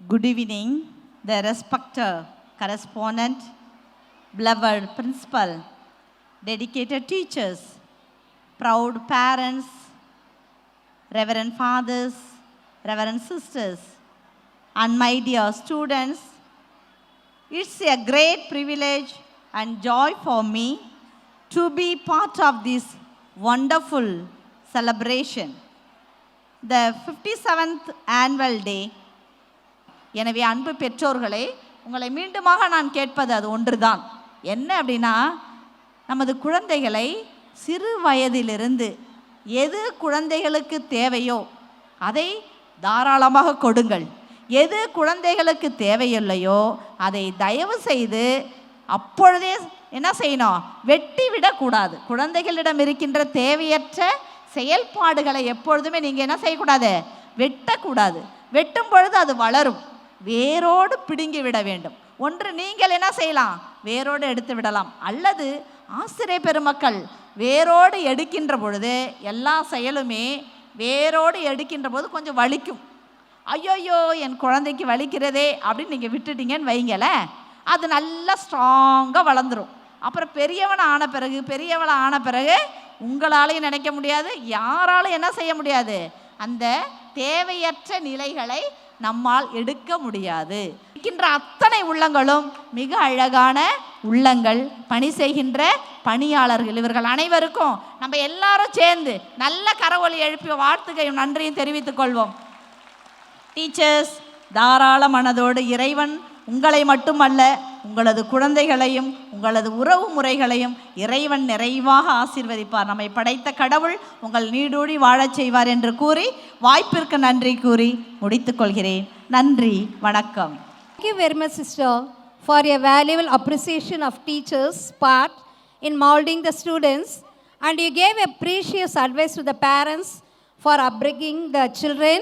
Good evening, the respected correspondent, beloved principal, dedicated teachers, proud parents, reverend fathers, reverend sisters, and my dear students. It's a great privilege and joy for me to be part of this wonderful celebration, the 57th annual day. எனவே அன்பு பெற்றோர்களே, உங்களை மீண்டுமாக நான் கேட்பது அது ஒன்றுதான். என்ன அப்படின்னா, நமது குழந்தைகளை சிறு வயதிலிருந்து எது குழந்தைகளுக்கு தேவையோ அதை தாராளமாக கொடுங்கள். எது குழந்தைகளுக்கு தேவையில்லையோ அதை தயவு செய்து அப்பொழுதே என்ன செய்யணும், வெட்டி விடக்கூடாது. குழந்தைகளிடம் இருக்கின்ற தேவையற்ற செயல்பாடுகளை எப்பொழுதுமே நீங்கள் என்ன செய்யக்கூடாது, வெட்டக்கூடாது. வெட்டும் பொழுது அது வளரும். வேரோடு பிடுங்கி விட வேண்டும். ஒன்று நீங்கள் என்ன செய்யலாம், வேரோடு எடுத்து விடலாம். அல்லது ஆசிரியர் பெருமக்கள் வேரோடு எடுக்கின்ற பொழுது எல்லா செயலுமே வேரோடு எடுக்கின்ற போது கொஞ்சம் வலிக்கும். ஐயோயோ என் குழந்தைக்கு வலிக்கிறதே அப்படின்னு நீங்கள் விட்டுட்டீங்கன்னு வைங்களேன், அது நல்லா ஸ்ட்ராங்காக வளர்ந்துடும். அப்புறம் பெரியவளை ஆன பிறகு உங்களாலையும் நினைக்க முடியாது, யாராலும் என்ன செய்ய முடியாது, அந்த தேவையற்ற நிலைகளை நம்மால் எடுக்க முடியாது. இருக்கின்ற அத்தனை உள்ளங்களும் மிக அழகான உள்ளங்கள், பணி செய்கின்ற பணியாளர்கள். இவர்கள் அனைவருக்கும் நம்ம எல்லாரும் சேர்ந்து நல்ல கரவொலி எழுப்பி வாழ்த்துக்கையும் நன்றியும் தெரிவித்துக் கொள்வோம். டீச்சர்ஸ், தாராள மனதோடு இறைவன் உங்களை மட்டுமல்ல, உங்களது குழந்தைகளையும் உங்களது உறவு முறைகளையும் இறைவன் நிறைவாக ஆசீர்வதிப்பார். நம்மை படைத்த கடவுள் உங்கள் நீடூழி வாழச் செய்வார் என்று கூறி வாய்ப்பிற்கு நன்றி கூறி முடித்துக் கொள்கிறேன். நன்றி, வணக்கம். Thank you very much, sister, for your valuable appreciation of teachers' part in molding the students, and you gave a precious advice to the parents for upbringing the children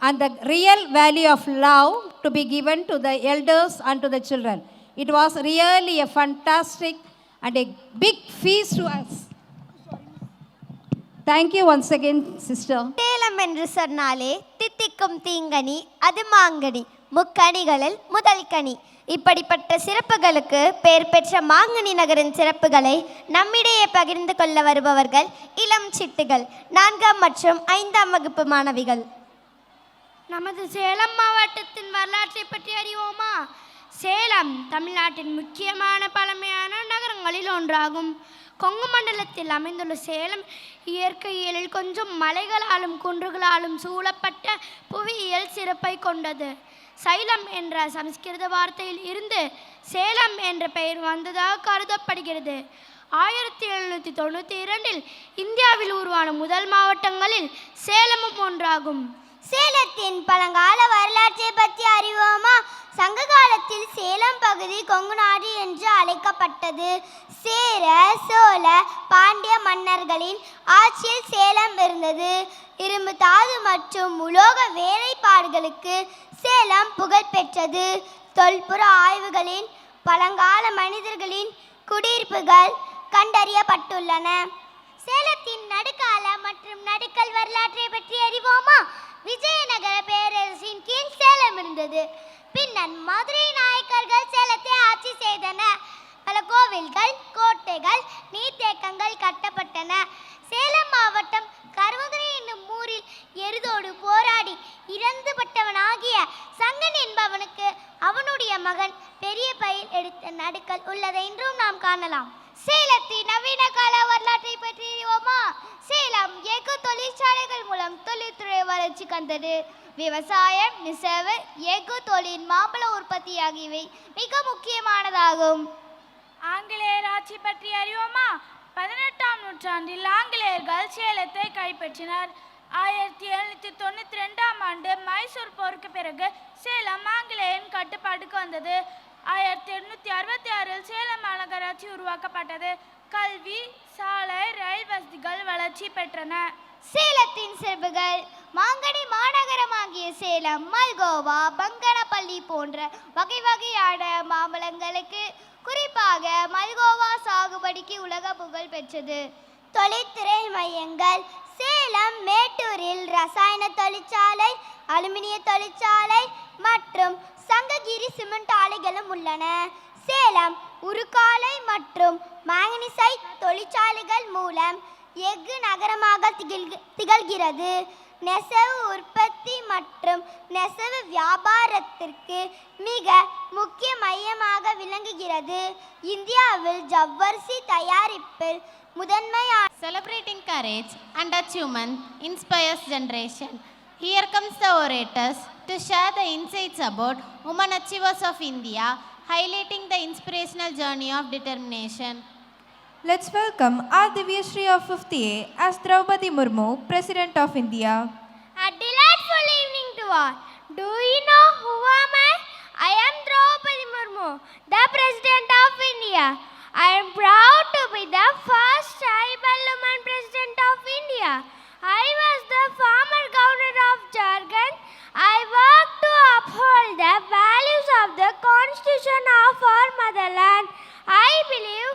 and the real value of love to be given to the elders and to the children. It was really a fantastic and a big feast to us. Thank you once again, sister. Salem என்று சொன்னாலே தித்திக்கும் தீங்கனி அது மாங்கனி, முக்கணிகளில் முதல் கனி. இப்படிப்பட்ட சிறப்புகளுக்கு பெயர் பெற்ற மாங்கனி நகரின் சிறப்புகளை நம்மிடையே பகிர்ந்து கொள்ள வருபவர்கள் இளம் சிட்டுகள், 4ஆம் மற்றும் 5ஆம் வகுப்பு மாணவிகள். நமது சேலம் மாவட்டத்தின் வரலாற்றை பற்றி அறிவோமா? சேலம் தமிழ்நாட்டின் முக்கியமான பழமையான நகரங்களில் ஒன்றாகும். கொங்கு மண்டலத்தில் அமைந்துள்ள சேலம் இயற்கையியலில் கொஞ்சம் மலைகளாலும் குன்றுகளாலும் சூழப்பட்ட புவியியல் சிறப்பை கொண்டது. சைலம் என்ற சமஸ்கிருத வார்த்தையில் இருந்து சேலம் என்ற பெயர் வந்ததாக கருதப்படுகிறது. 1792 இந்தியாவில் உருவான முதல் மாவட்டங்களில் சேலமும் ஒன்றாகும். சேலத்தின் பழங்கால வரலாற்றை பற்றி அறிவோமா? சங்க காலத்தில் சேலம் பகுதி கொங்கு நாடு என்று அழைக்கப்பட்டது. சேர, சோழ, பாண்டிய மன்னர்களின் ஆட்சியில் சேலம் இருந்தது. இரும்பு தாது மற்றும் உலோக வேலைப்பாடுகளுக்கு சேலம் புகழ் பெற்றது. தொல்புற ஆய்வுகளின் பழங்கால மனிதர்களின் குடியிருப்புகள் கண்டறியப்பட்டுள்ளன. சேலத்தின் நடுக்கால மற்றும் நடுக்கல் வரலாற்றை பற்றி அறிவோமா? விஜயநகர பேரரசின் கீழ் சேலம் இருந்தது. பின்னர் மதுரை நாயக்கர்கள் சேலத்தை ஆட்சி செய்தனர். பல கோவில்கள், கோட்டைகள், நீர்த்தேக்கங்கள் கட்டப்பட்டன. சேலம் மாவட்டம் கருவதுரை என்னும் ஊரில் எருதோடு போராடி இறந்துபட்டவனாகிய சங்கன் என்பவனுக்கு அவனுடைய மகன் பெரிய பயில் எடுத்த நடுக்கல் உள்ளதை இன்றும் நாம் காணலாம். சேலத்தின் நவீன கால வரலாற்றை பற்றி அறிவோமா? சேலம் எஃகு தொழிற்சாலைகள் மூலம் தொழில்துறை வளர்ச்சி கண்டது. விவசாயம், நெசவு, எஃகு தொழில், மாம்பழ உற்பத்தி ஆகியவை மிக முக்கியமானதாகும். ஆங்கிலேயர் ஆட்சி பற்றி அறிவோமா? 18ஆம் நூற்றாண்டில் ஆங்கிலேயர்கள் சேலத்தை கைப்பற்றினர். 1792ஆம் ஆண்டு மைசூர் போருக்கு பிறகு சேலம் ஆங்கிலேயரின் கட்டுப்பாட்டுக்கு வந்தது. 1866 சேலம் மாநகராட்சி உருவாக்கப்பட்டது. கல்வி, சாலை, ரயில் வசதிகள் வளர்ச்சி பெற்றன. சேலத்தின் சிறப்புகள்: மாங்கனி மாநகரமாகிய சேலம் மல்கோவா, பங்கனப்பள்ளி போன்ற வகை வகையான மாம்பழங்களுக்கு, குறிப்பாக மல்கோவா சாகுபடிக்கு உலக புகழ் பெற்றது. தொழில்துறை மையங்கள். சேலம் மேட்டூரில் ரசாயன தொழிற்சாலை, அலுமினிய தொழிற்சாலை மற்றும் சங்ககிரி சிமெண்ட் ஆலைகளும் உள்ளன. சேலம் உருக்காலை மற்றும் மேங்கனீசைட் தொழிற்சாலைகள் மூலம் எஃகு நகரமாக திகழ்கிறது. நெசவு உற்பத்தி மற்றும் நெசவு வியாபாரத்திற்கு மிக முக்கிய மையமாக விளங்குகிறது. இந்தியாவில் ஜவ்வரிசி தயாரிப்பில் முதன்மையான. Celebrating courage and achievement inspires generation. Here comes the orators to share the insights about women achievers of India, highlighting the inspirational journey of determination. Let's welcome our Divyashree of 50A as Draupadi Murmu, President of India. A delightful evening to all. Do you know who am I? I am Draupadi Murmu, the President of India. I am proud to be the first tribal woman President of India. I was the former governor of Jharkhand. I worked to uphold the values of the Constitution of our motherland. I believe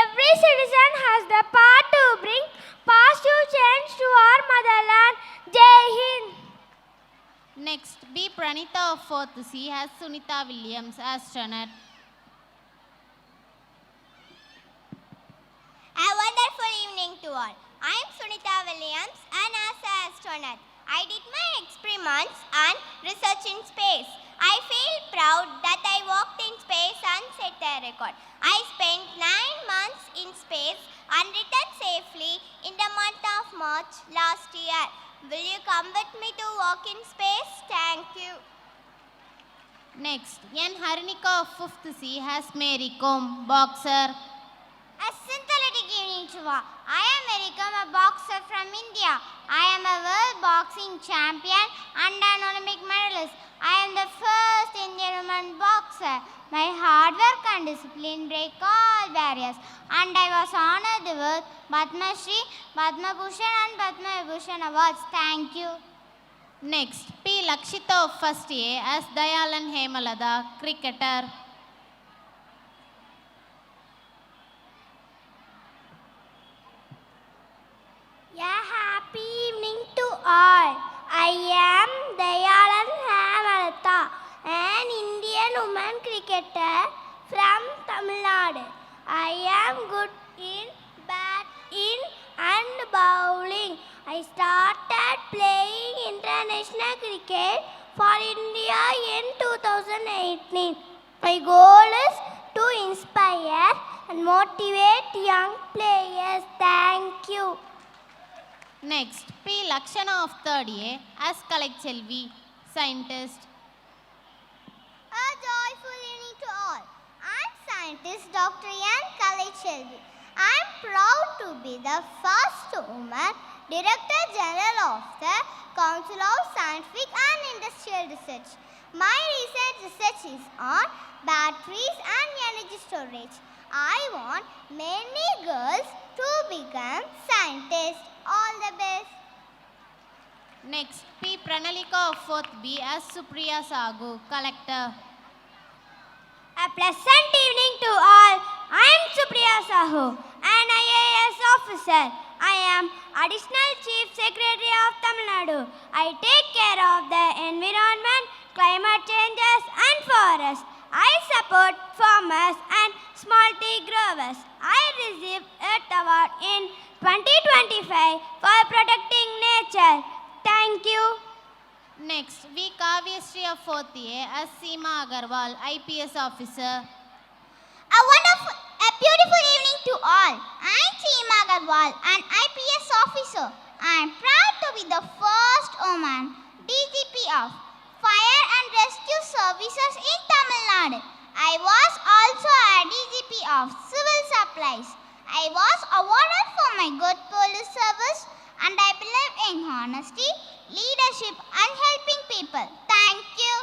every citizen has the power to bring positive change to our motherland. Jai Hind. Next, B. Pranitha of 4th C has Sunita Williams, astronaut. A wonderful evening to all. I am Sunita Williams, an NASA astronaut. I did my experiments and research in space. I feel proud that I walked in space and set a record. I spent 9 months in space and returned safely in the month of March last year. Will you come with me to walk in space? Thank you. Next, N. Harinika of 5th C has Mary Kom, boxer. A sympathetic evening to all. I am Ericom, a boxer from India. I am a world boxing champion and an Olympic medalist. I am the first Indian woman boxer. My hard work and discipline break all barriers, and I was honored with Padma Shri, Padma Bhushan and Padma Vibhushan awards. Thank you. Next, P. Lakshita of 1st A as Dayalan Hemalada, cricketer. A happy evening to all. I am Dayalan Hemalata, an Indian woman cricketer from Tamil Nadu. I am good in batting and bowling. I started playing international cricket for India in 2018. My goal is to inspire and motivate young players. Thank you. Next, P. Lakshana of 3rd A as Kalakchelvi, scientist. A joyful evening to all. I'm scientist Dr. N. Kalakchelvi. I'm proud to be the first woman Director General of the Council of Scientific and Industrial Research. My recent research is on batteries and energy storage. I want many girls to become scientists. All the best. Next, P. Pranalika of 4th B as Supriya Sagu, collector. A pleasant evening to all. I am Supriya Sahu, an IAS officer. I am Additional Chief Secretary of Tamil Nadu. I take care of the environment, climate changes and forests. I support farmers and small tea growers. I received Earth Award in 2025 for protecting nature. Thank you. Next, V. Kavyashree of 4th A as Seema Agarwal, IPS officer. A beautiful evening to all. I'm Seema Agarwal, an IPS officer. I'm proud to be the first woman DGP of Fire and Rescue Services in Tamil Nadu. I was also a DGP of Civil Supplies. I was awarded for my good police service, and I believe in honesty, leadership and helping people. Thank you.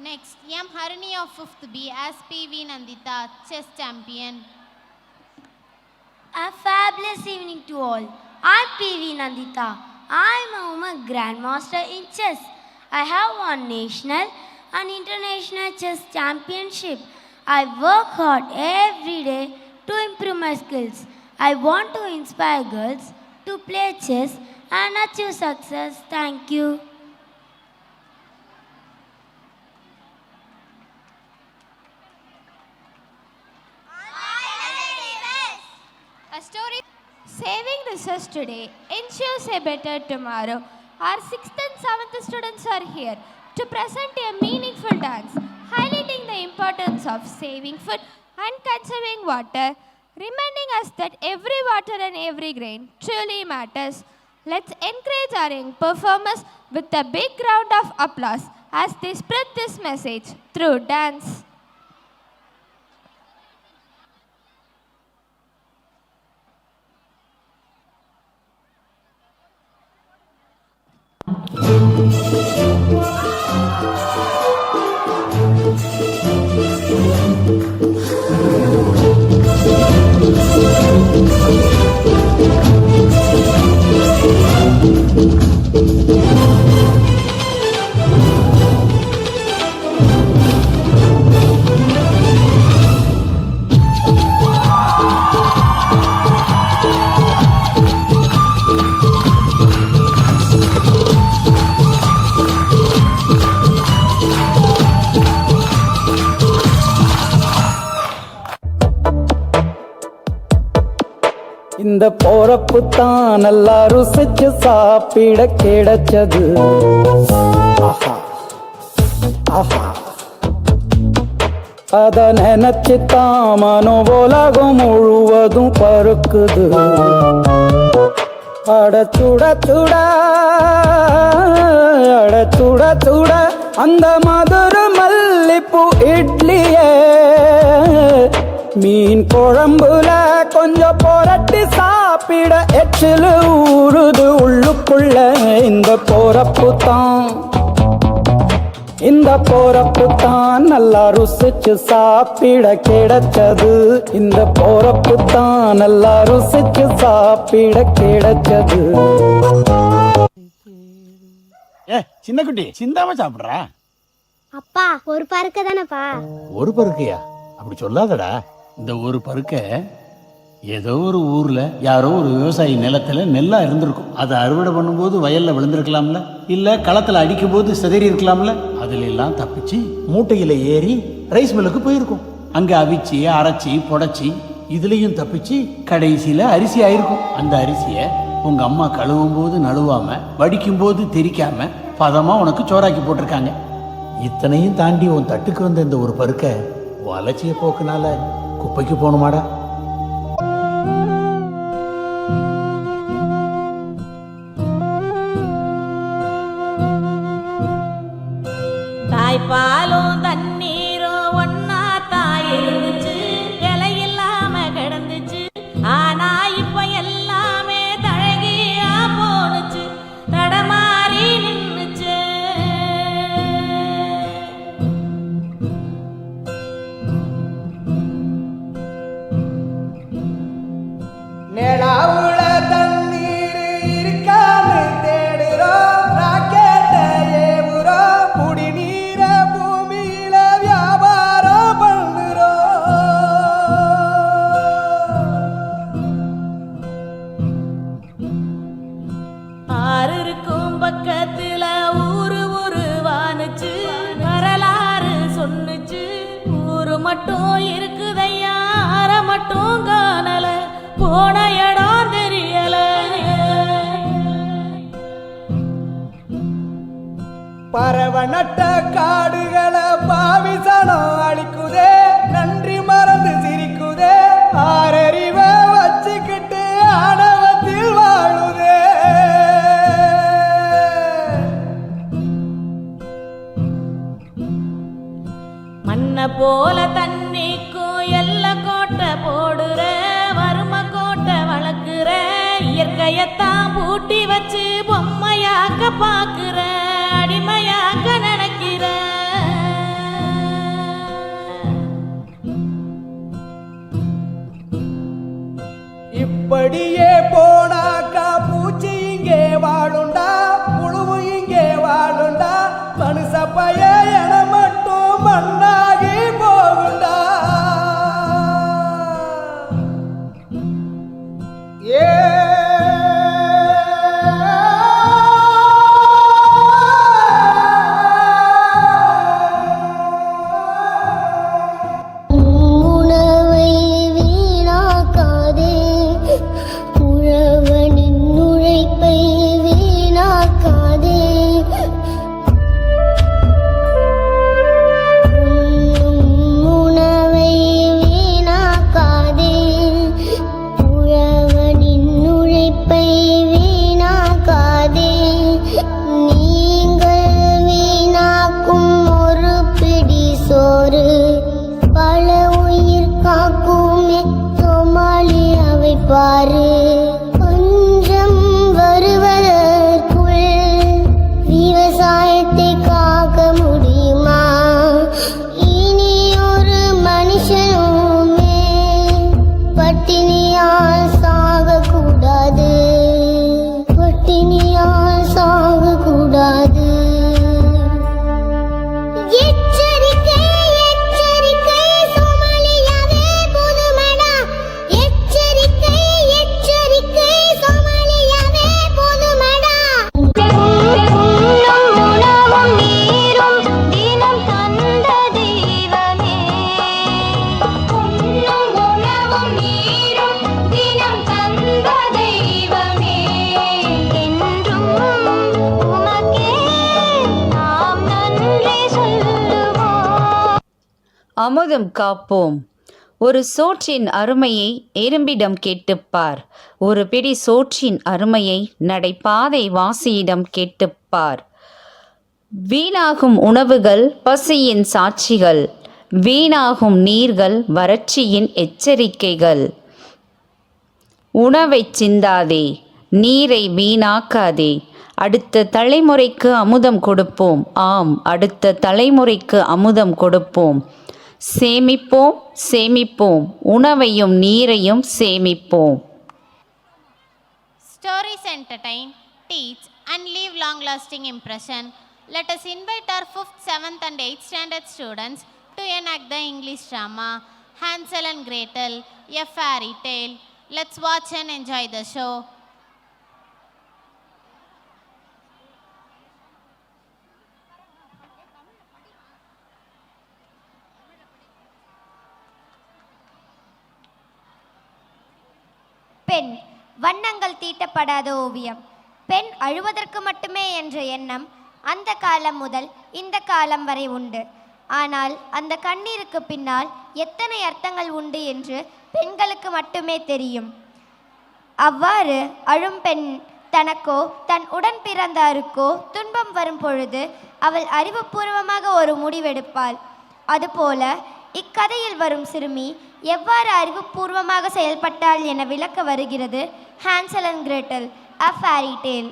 Next, M. Harini of 5th B as PV Nandita, chess champion. A fabulous evening to all. I'm PV Nandita. I'm a woman grandmaster in chess. I have won national and international chess championship. I work hard every day to improve my skills. I want to inspire girls to play chess and achieve success. Thank you. A story. Saving resource today ensures a better tomorrow. Our 6th and 7th students are here to present a meaningful dance, highlighting the importance of saving food and conserving water, reminding us that every water and every grain truly matters. Let's encourage our young performers with a big round of applause as they spread this message through dance. இந்த போறப்பு தான் நல்லா ருசிச்சு சாப்பிட கிடைச்சது. ஆஹா ஆஹா அத நினைச்சு தான் மனோ உலகம் முழுவதும் பருக்குது. அட சுட சுட அட சுட சுட அந்த மதுர மல்லிப்பூ இட்லியே மீன் குழம்புல கொஞ்சம் புரட்டி சாப்பிட எச்சில் ஊறுது உள்ளுக்குள்ள. இந்த போறப்பு தான் நல்லா ருசிச்சு சாப்பிட கிடைச்சது. இந்த போறப்பு தான் நல்லா ருசிச்சு சாப்பிட கிடைச்சது. சின்ன குட்டி சிந்தாம சாப்பிடுறா. அப்பா ஒரு பருக்க தானப்பா. ஒரு பருக்கையா? அப்படி சொல்லாதடா. இந்த ஒரு பருக்க ஏதோ ஒரு ஊர்ல யாரோ ஒரு விவசாயி நிலத்துல நெல்லா இருந்திருக்கும். அதை அறுவடை பண்ணும்போது வயல்ல விழுந்திருக்கலாம்ல, இல்ல களத்துல அடிக்கும் போது சிதறி இருக்கலாம்ல. அதுல எல்லாம் தப்பிச்சு மூட்டையில ஏறி ரைஸ் மில்லுக்கு போயிருக்கும். அங்க அவிச்சு அரைச்சி புடைச்சி இதுலயும் தப்பிச்சு கடைசியில அரிசி ஆயிருக்கும். அந்த அரிசிய உங்க அம்மா கழுவும் போது நழுவாம, வடிக்கும் போது தெரிக்காம பதமா உனக்கு சோறாக்கி போட்டிருக்காங்க. இத்தனையும் தாண்டி உன் தட்டுக்கு வந்த இந்த ஒரு பருக்க வளர்ச்சிய போக்குனால குப்பைக்கு போகணுமாடா? தாய்ப்பாலும் தண்ணீரும் ஒன்னா தாய் இருந்துச்சு, விலை இல்லாம கிடந்துச்சு. ஆனா இப்ப எல்லாமே தழகியா போனுச்சு, தடமாறி நின்னுச்சு. நிலாவுல தண்ணீர் இருக்கான்னு தேடுறோம், ராக்கெட்ட ஏவுறோம், குடிநீர பூமியில வியாபாரம் பண்ணுறோம். ஆறு இருக்கும் பக்கத்துல ஊரு வானுச்சு, வரலாறு சொன்னுச்சு. ஊரு மட்டும் இருக்குதையா, ஆற மட்டும் காணல, போன இடம் தெரியல. பறவை நட்ட காடுகளை பாவிசனம் அழிக்குதே, நன்றி மறந்து சிரிக்குதே. ஆறறிவை வச்சுக்கிட்டு ஆணவத்தில் வாழுதே. மண்ணை போல தண்ணிக்கும் எல்ல கோட்டை போடுற, வறுமை கோட்டை வளர்க்குற. இயற்கையத்தான் பூட்டி வச்சு பொம்மையாக்க பாக்குற, அடிமையாக்க நினைக்கிற. இப்படியே போனாக்கா பூச்சி இங்கே வாழுண்டா, புழுவு இங்கே வாழுண்டா. மனுஷ பய என மட்டும் மண்ணாகி போகுண்டா. அமுதம் காப்போம். ஒரு சோற்றின் அருமையை எறும்பிடம் கேட்டுப்பார். ஒரு பிடி சோற்றின் அருமையை நடைபாதை வாசியிடம் கேட்டுப்பார். வீணாகும் உணவுகள் பசியின் சாட்சிகள். வீணாகும் நீர்கள் வறட்சியின் எச்சரிக்கைகள். உணவை சிந்தாதே, நீரை வீணாக்காதே. அடுத்த தலைமுறைக்கு அமுதம் கொடுப்போம். ஆம், அடுத்த தலைமுறைக்கு அமுதம் கொடுப்போம். சேமிப்போம், சேமிப்போம். உணவையும் நீரையும் சேமிப்போம். Stories entertain, teach and leave long-lasting impression. Let us invite our 5th, 7th and 8th standard students to enact the English drama Hansel and Gretel, a fairy tale. Let's watch and enjoy the show. பெண் வண்ணங்கள் தீட்டப்படாத ஓவியம். பெண் அழுவதற்கு மட்டுமே என்ற எண்ணம் அந்த காலம் முதல் இந்த காலம் வரை உண்டு. ஆனால் அந்த கண்ணீருக்கு பின்னால் எத்தனை அர்த்தங்கள் உண்டு என்று பெண்களுக்கு மட்டுமே தெரியும். அவ்வாறு அழும் பெண் தனக்கோ தன் உடன் பிறந்தாருக்கோ துன்பம் வரும் பொழுது அவள் அறிவுபூர்வமாக ஒரு முடிவெடுப்பாள். அதுபோல இக்கதையில் வரும் சிறுமி எவ்வாறு அறிவுபூர்வமாக செயல்பட்டாள் என விளக்க வருகிறது ஹான்சல் and Gretel, a fairy tale.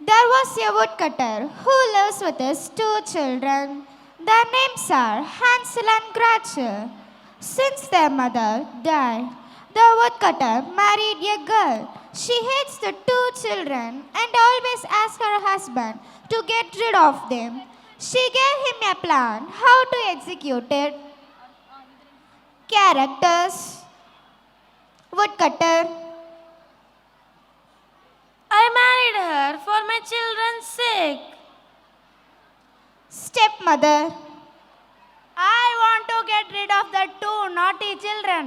There was a woodcutter who lives with his 2 children. Their names are Hansel and Gretel. Since their mother died, the woodcutter married a girl. She hates the 2 children and always asks her husband to get rid of them. She gave him a plan how to execute it. Characters: woodcutter. I married her for my children's sake. Stepmother. I want to get rid of the 2 naughty children.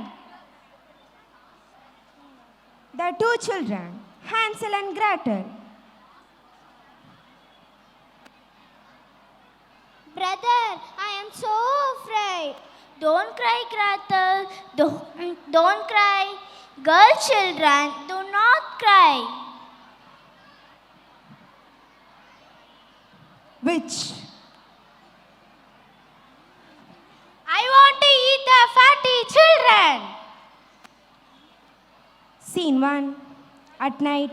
The 2 children, Hansel and Gretel. Brother, I am so afraid. Don't cry, Gretel. Don't cry. Girl children, do not cry. Which? I want to eat the fatty children. Scene 1. At night.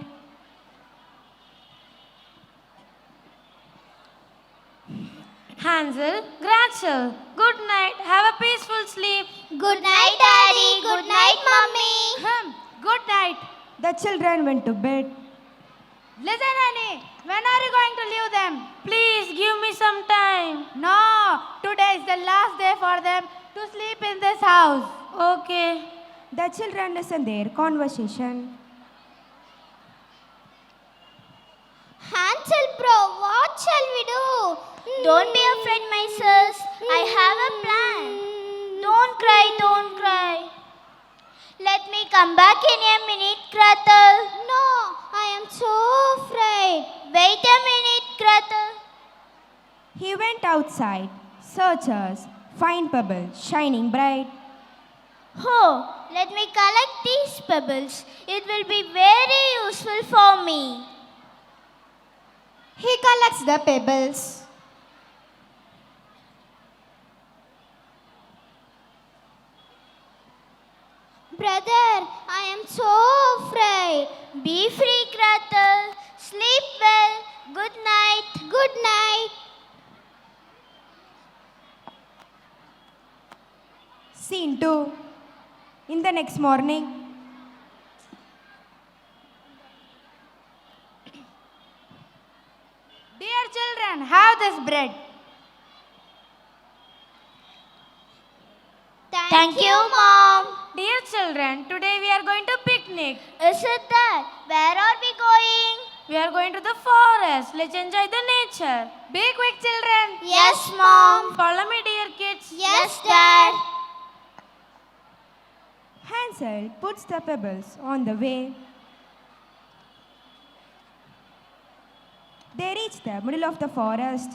Hansel, Gretel, good night. Have a peaceful sleep. Good night, Daddy. Good night, Mommy. Good night. The children went to bed. Listen, Annie. When are you going to leave them? Please give me some time. No, today is the last day for them to sleep in this house. Okay. The children listen their conversation. Hansel bro, what shall we do? Don't be afraid, my sis. I have a plan. Don't cry, don't cry. Let me come back in a minute, Gretel. No, I am so afraid. Wait a minute, Gretel. He went outside, searches, find pebbles shining bright. Oh, let me collect these pebbles. It will be very useful for me. He collects the pebbles. Brother, I am so afraid. Be free, Gretel. Sleep well. Good night. Good night. Scene 2. In the next morning, Dear children, have this bread. Thank you, Mom. Dear children, today we are going to picnic. Is it that? Where are we going? We are going to the forest. Let's enjoy the nature. Be quick, children. Yes, Mom. Follow me, dear kids. Yes, Dad. Hansel puts the pebbles on the way. They reach the middle of the forest.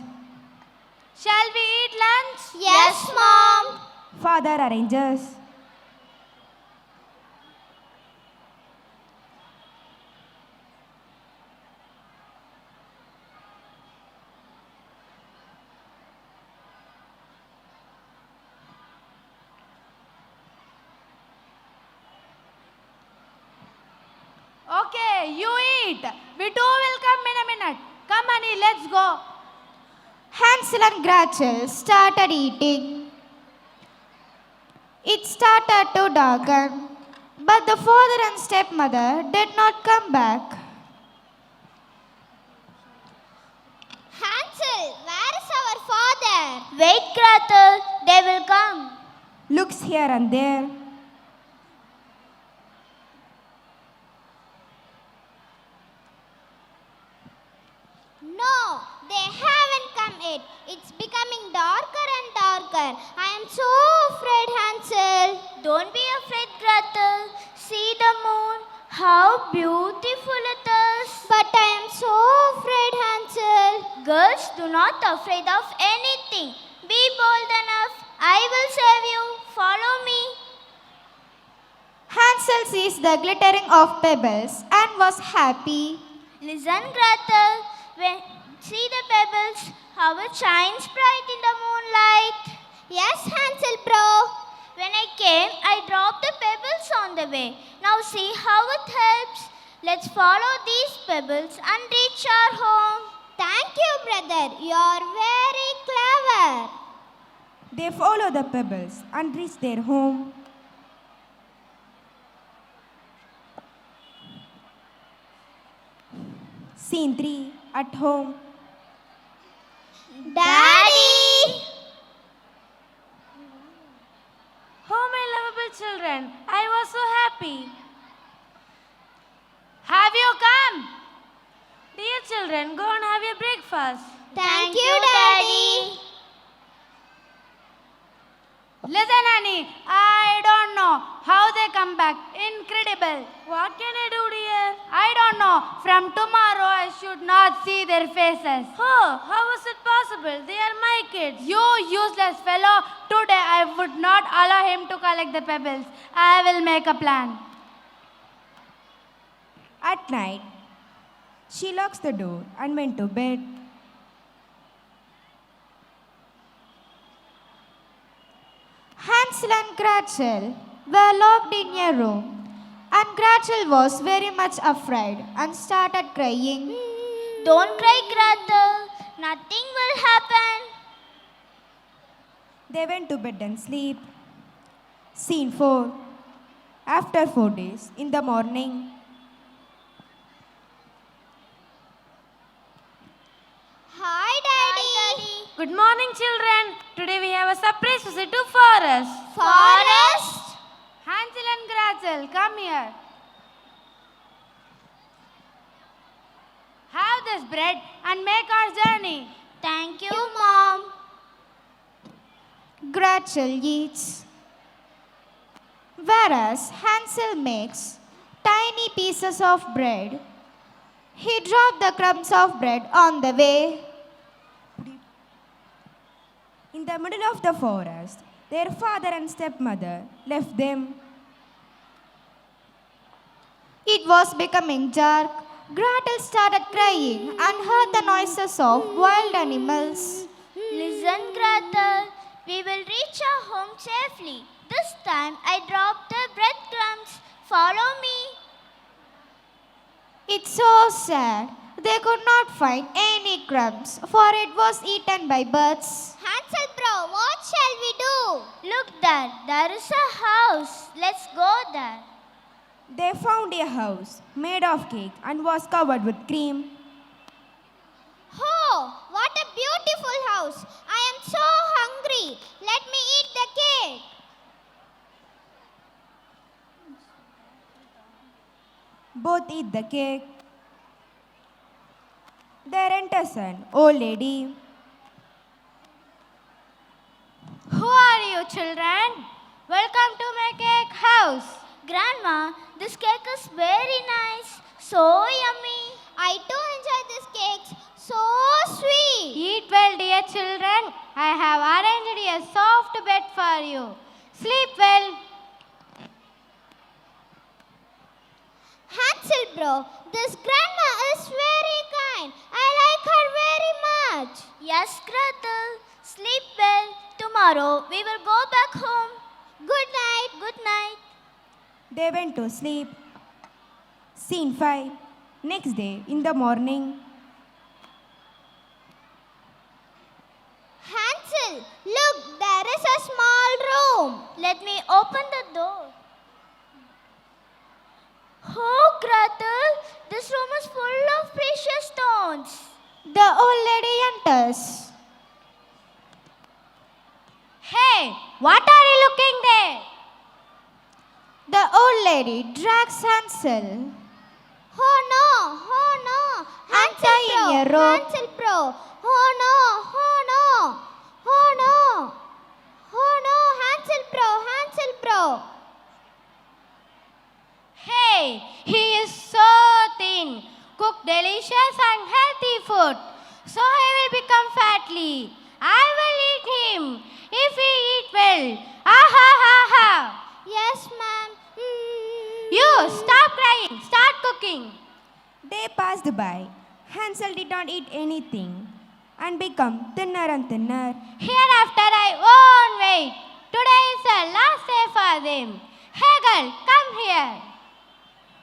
Shall we eat lunch? Yes, Mom. Father arranges. Okay, you eat. We too will come in a minute. Come, honey, let's go. Hansel and Gretel started eating. It started to darken, but the father and stepmother did not come back. Hansel, where is our father? Wait, Gretel. They will come. Looks here and there. No, they haven't come yet. It's becoming darker and darker. I am so afraid, Hansel. Don't be afraid, Gretel. See the moon. How beautiful it is. But I am so afraid, Hansel. Girls, do not afraid of anything. Be bold enough. I will save you. Follow me. Hansel sees the glittering of pebbles and was happy. Listen, Gretel. See the pebbles, how it shines bright in the moonlight. Yes, Hansel bro. When I came, I dropped the pebbles on the way. Now see how it helps. Let's follow these pebbles and reach our home. Thank you, brother. You're very clever. They follow the pebbles and reach their home. Scene 3. At home. Daddy! Oh, my lovable children, I was so happy. Have you come? Dear children, go and have your breakfast. Thank you, Daddy. Listen, Annie, I don't know how they come back. Incredible. What can I do, dear? I don't know. From tomorrow, I should not see their faces. Oh, how is it possible? They are my kids. You useless fellow. Today, I would not allow him to collect the pebbles. I will make a plan. At night, she locks the door and went to bed. Hansel and Gretel were locked in a room, and Gretel was very much afraid and started crying. Don't cry, Gretel. Nothing will happen. They went to bed and sleep. Scene 4. After 4 days, in the morning. morning, children. Today we have a surprise visit to forest. Forest? Hansel and Gretel, come here. Have this bread and make our journey. Thank you, Mom. Gretel eats, whereas Hansel makes tiny pieces of bread. He dropped the crumbs of bread on the way. In the middle of the forest, their father and stepmother left them. It was becoming dark. Gretel started crying and heard the noises of wild animals. Listen, Gretel. We will reach our home safely. This time I dropped the breadcrumbs. Follow me. It's so sad. They could not find any crumbs, for it was eaten by birds. Hansel bro, what shall we do? Look there. There is a house. Let's go there. They found a house made of cake and was covered with cream. Oh, what a beautiful house. I am so hungry. Let me eat the cake. Both eat the cake. There enters an old lady. Who are you, children? Welcome to my cake house. Grandma, this cake is very nice. So yummy. I too enjoy this cake. So sweet. Eat well, dear children. I have arranged a soft bed for you. Sleep well. Hansel bro, this grandma is very kind. I like her very much. Yes, Gretel. Sleep well. Tomorrow we will go back home. Good night. Good night. They went to sleep. Scene 5. Next day in the morning. Hansel, look, there is a small room. Let me open the door. Oh, Gretel, this room is full of precious stones. The old lady enters. Hey, what are you looking there? The old lady drags Hansel. Oh no, oh no. Hansel Untying bro, a rope. Hansel bro. Oh no, oh no, oh no. Oh no, Hansel bro, Hansel bro. Hey, he is so thin. Cook delicious and healthy food. So he will become fatly. I will eat him if he eat well. Ah ha ha ha. Yes, ma'am. You stop crying. Start cooking. Day passed by. Hansel did not eat anything and become thinner and thinner. Hereafter I won't wait. Today is the last day for them. Hey girl, come here.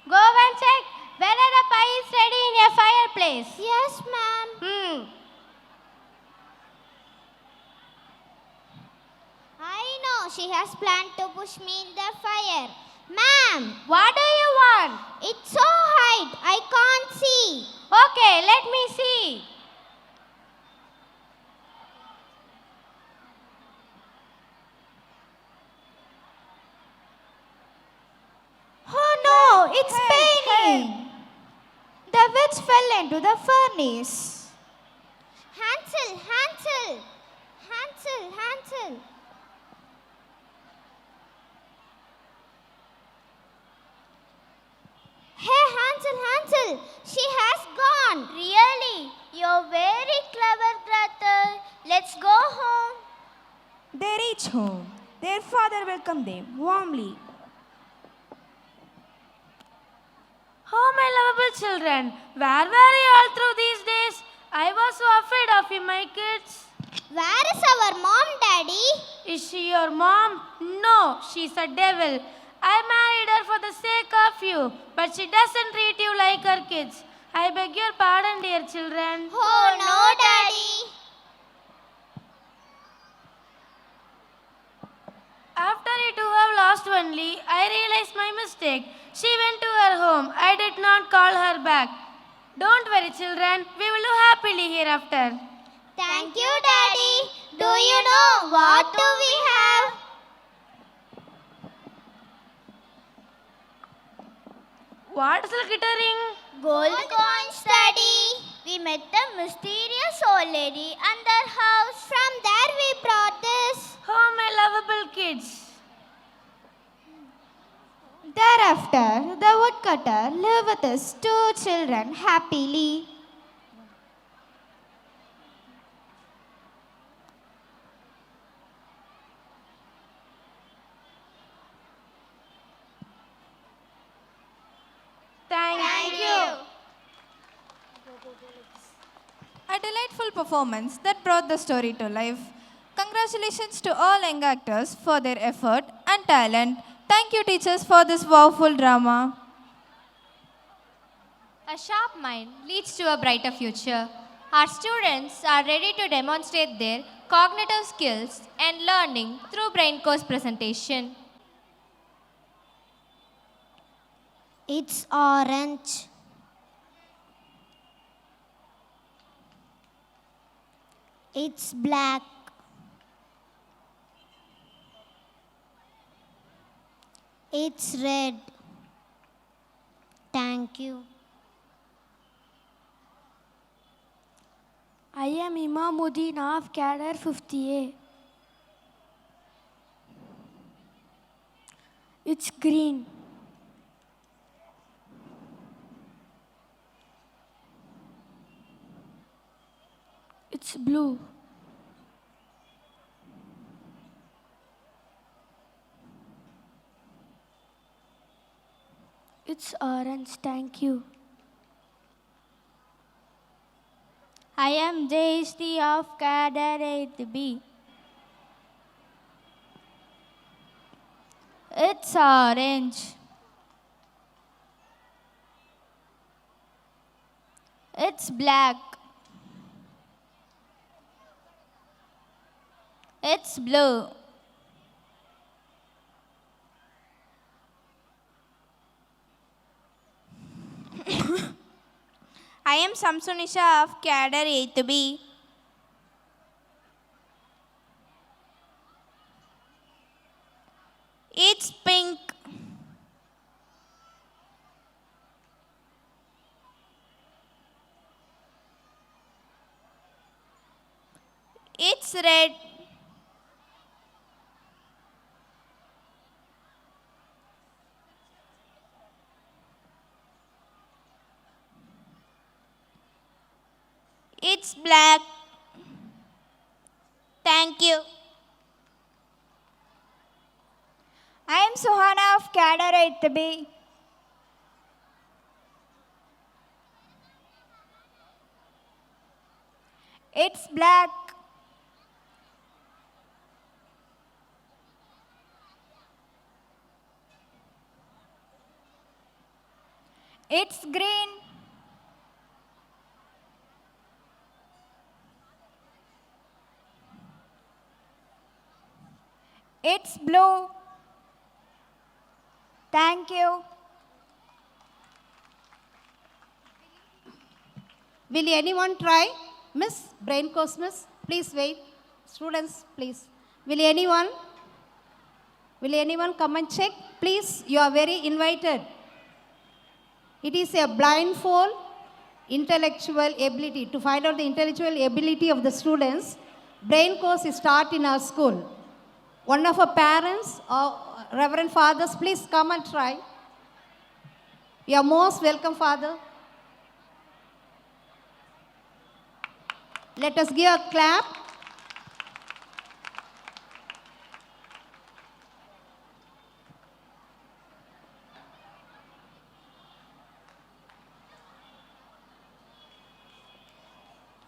Go and check whether the pie is ready in your fireplace. Yes, ma'am. I know she has planned to push me in the fire. Ma'am, What do you want? it's so high. I can't see. Okay, let me see. Oh no, it's paining. The witch fell into the furnace. Hansel, Hansel, Hansel, Hansel. Hey, Hansel, Hansel, she has gone. Really? You're very clever, Gretel. Let's go home. They reach home. Their father welcomed them warmly. Oh, my lovable children, where were you all through these days? I was so afraid of you, my kids. Where is our mom, Daddy? Is she your mom? No, she's a devil. I married her for the sake of you, but she doesn't treat you like her kids. I beg your pardon, dear children. Oh, no, Daddy. After you two have lost only, I realized my mistake. She went to her home. I did not call her back. Don't worry, children. We will live happily hereafter. Thank you, Daddy. Do What do we have? What is the glittering? Gold coins, Daddy. We met a mysterious old lady and their house. From there we brought this. Oh, my lovable kids. Thereafter, the woodcutter lived with his 2 children happily. Thank you. A delightful performance that brought the story to life. Congratulations to all young actors for their effort and talent. Thank you, teachers, for this wowful drama. A sharp mind leads to a brighter future. Our students are ready to demonstrate their cognitive skills and learning through BrainCo's presentation. It's orange. It's black. It's red. Thank you. I am Imamuddin of Cadre 50A. It's green. It's blue. It's orange. Thank you. I am Jayashree of Cadre 8B. It's orange. It's black. It's blue. I am Samsunisha of Cadre 8B. It's pink. It's red. It's black. Thank you. I am Suhana of Cadre 8B. It's black. It's green. It's blue. Thank you. Will anyone try? Miss, BrainCo's miss, please wait. Students, please. Will anyone come and check? Please, you are very invited. It is a blindfold intellectual ability. To find out the intellectual ability of the students, BrainCo's is taught in our school. One of our parents or Reverend Fathers, please come and try. You are most welcome, Father. Let us give a clap.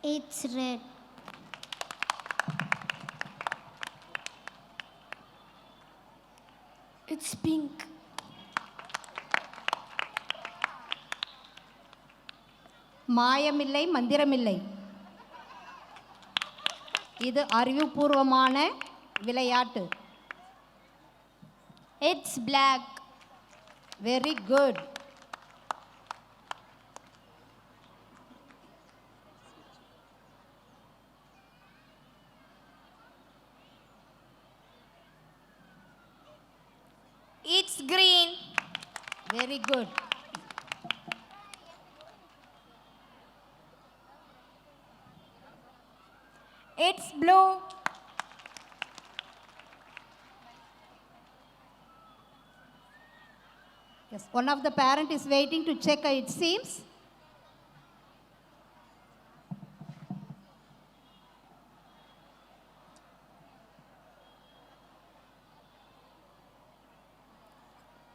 It's red. It's pink. மாயமில்லை மந்திரமில்லை. இது அறிவுபூர்வமான விளையாட்டு. It's black. Very good. It's green. Very good. It's blue. Yes, one of the parent is waiting to check, it seems.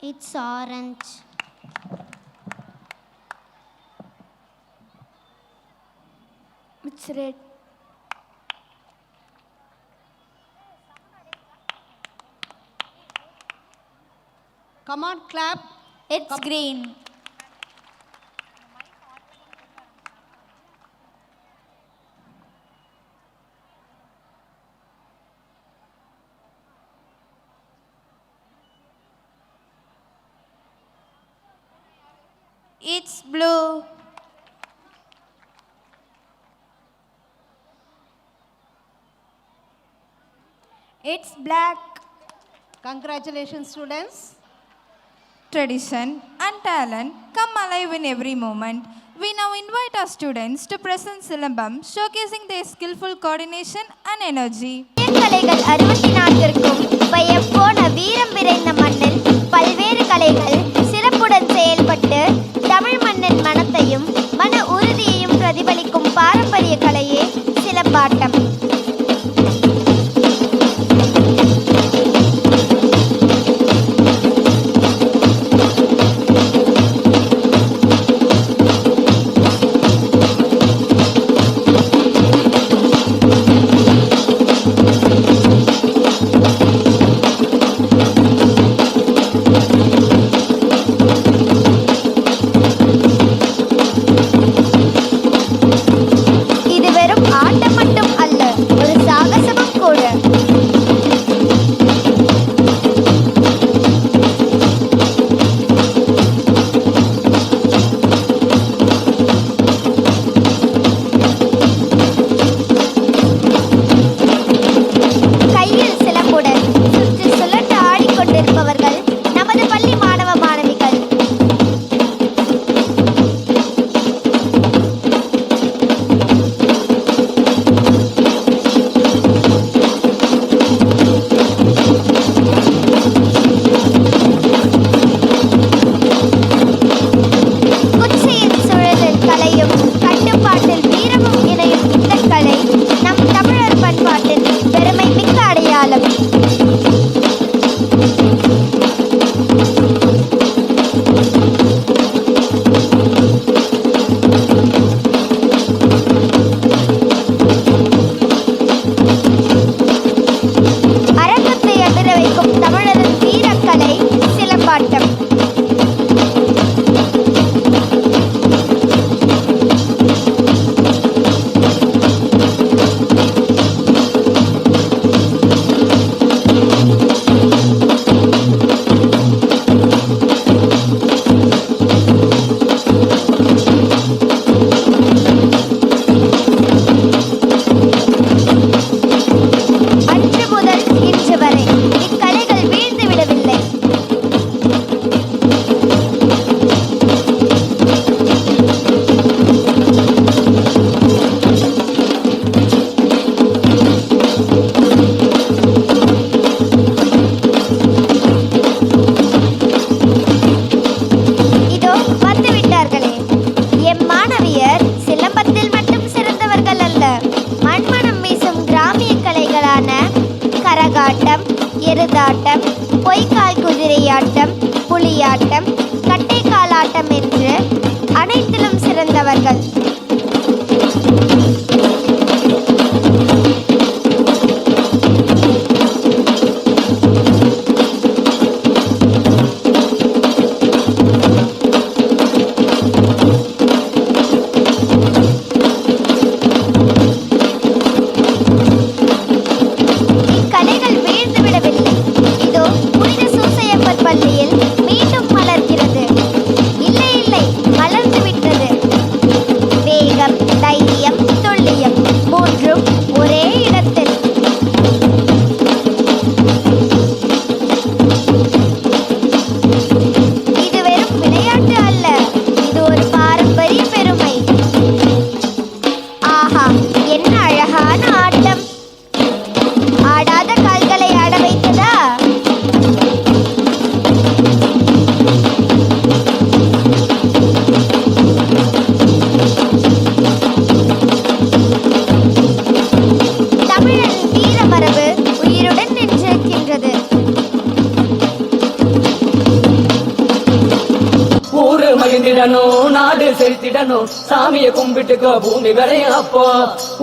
It's orange. It's red. Come on, clap. It's green. It's blue. It's black. Congratulations, students. Tradition and talent come alive in every moment. We now invite our students to present Silambam, showcasing their skillful coordination and energy. கலைகள் 64க்கும் பெயர்போன வீரம் விரைந்த மண்ணில் பல்வேறு கலைகள் சிறப்புடன் செயல்பட்டு தமிழ் மண்ணின் மனத்தையும் மன உறுதியையும் பிரதிபலிக்கும் பாரம்பரிய கலையே சிலம்பாட்டம். இது வெறும் ஆட்டம் மட்டும் அல்ல, ஒரு சாகசமும் கூட. கையில் சிலம்புடன் சுற்றி சுழன்று ஆடிக்கொண்டிருப்பவர்கள் நமது பள்ளி மாணவ மாணவிகள். குச்சியின் சுழலில் கலையும் கட்டுப்பாட்டில் வீரமும் இணையும் இந்த கலை நம் தமிழர் பண்பாட்டின் பெருமை மிக்க அடையாளம். அரங்கத்தை அதிர வைக்கும் தமிழரின் வீரக்கலை சிலம்பாட்டம். அன்று முதல் இன்று வரை இக்கலைகள் வீழ்ந்து விடவில்லை. இதோ வந்து விட்டார்களே. எம் மாணவியர் சிலம்பத்தில் மட்டும் சிறந்தவர்கள் அல்ல, மண்மனம் வீசும் கிராமிய கலைகளான கரகாட்டம், எருதாட்டம், பொய்க்கால் குதிரையாட்டம், புலியாட்டம், கட்டைக்காலாட்டம் என்று அனைத்திலும் சிறந்தவர்கள். இக்கலைகள் வீழ்ந்து விடவில்லை. இதோ புனித சூசையப்பர் பள்ளியில் மீண்டும் மலர்கிறது. இல்லை இல்லை, மலர்ந்து விட்டது. மகிழ்ந்திடணும், நாடு செலுத்திடணும், சாமியை கும்பிட்டுக்கோ பூமி விளையும் அப்போ.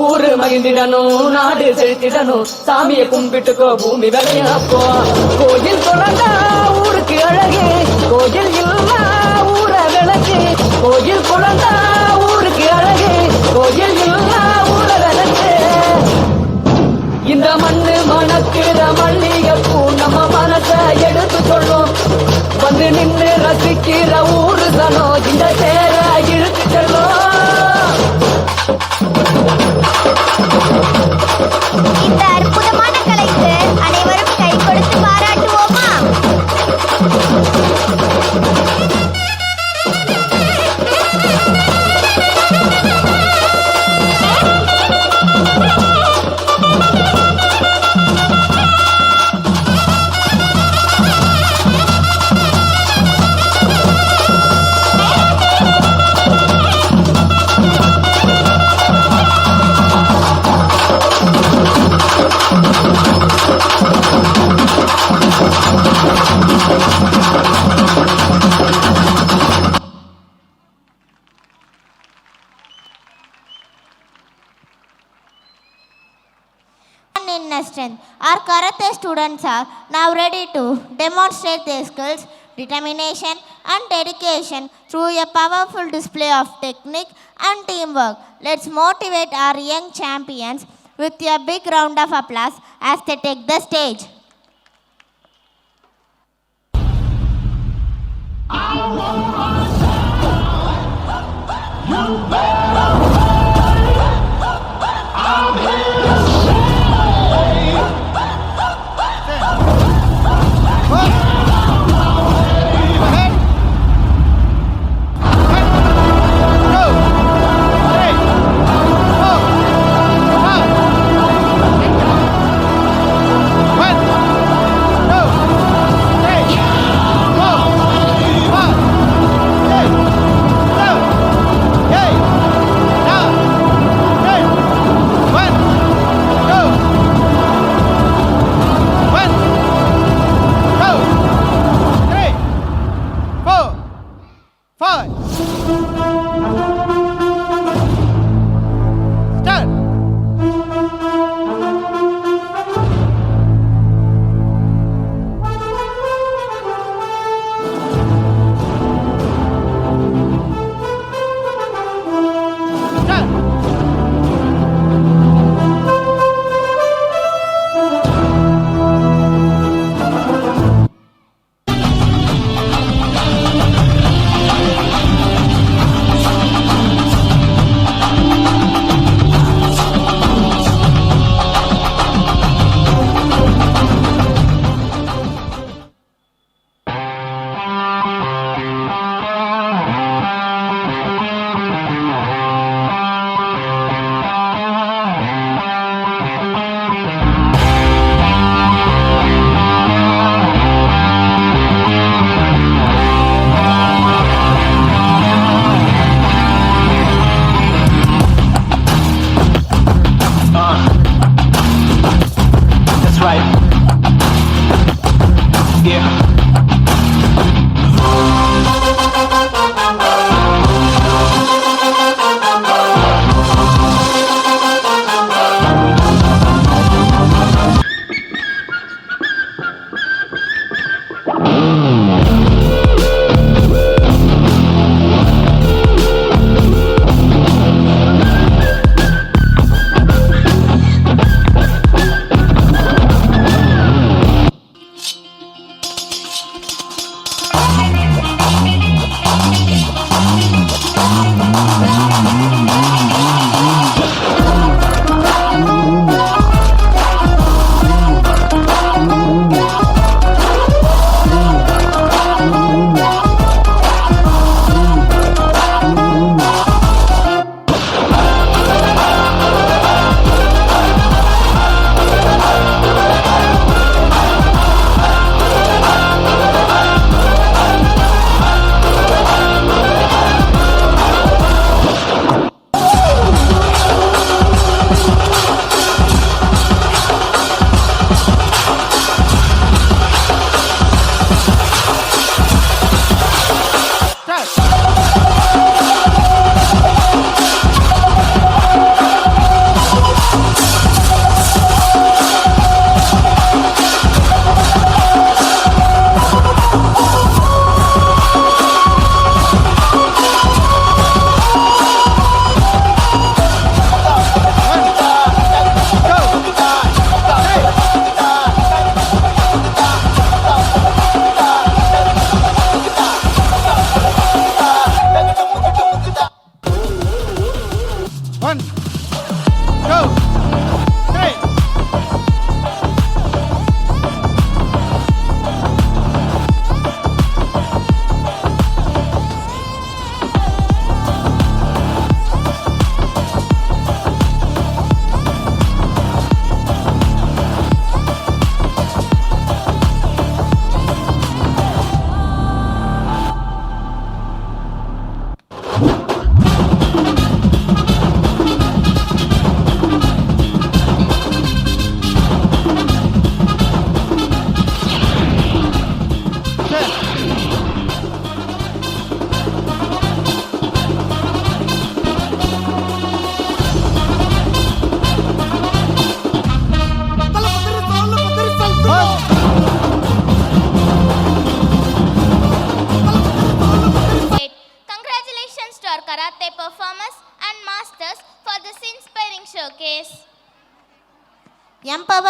ஊரு மகிழ்ந்திடணும், நாடு செலுத்திடணும், சாமியை கும்பிட்டுக்கோ பூமி விளையும் அப்போ. கோயில் குழந்தா ஊருக்கு அழகு, கோயில் இல்லா ஊர விளக்கு. கோயில் குழந்தா ஊருக்கு அழகு, கோயில் இல்லா ஊர விளக்கு. இந்த மண்ணு மணக்கிற மல்லிகைப்பூ நம்ம மனசை எடுத்து சொல்லும். வந்து நின்று ரசிக்கிற ஊரு சனம் இந்த சேர இழுத்து செல்லும். இந்த அற்புதமான கலைக்கு அனைவரும் கை கொடுத்து பாராட்டுவோமா? In strength, our karate students are now ready to demonstrate their skills, determination and dedication through a powerful display of technique and teamwork. Let's motivate our young champions with a big round of applause as they take the stage.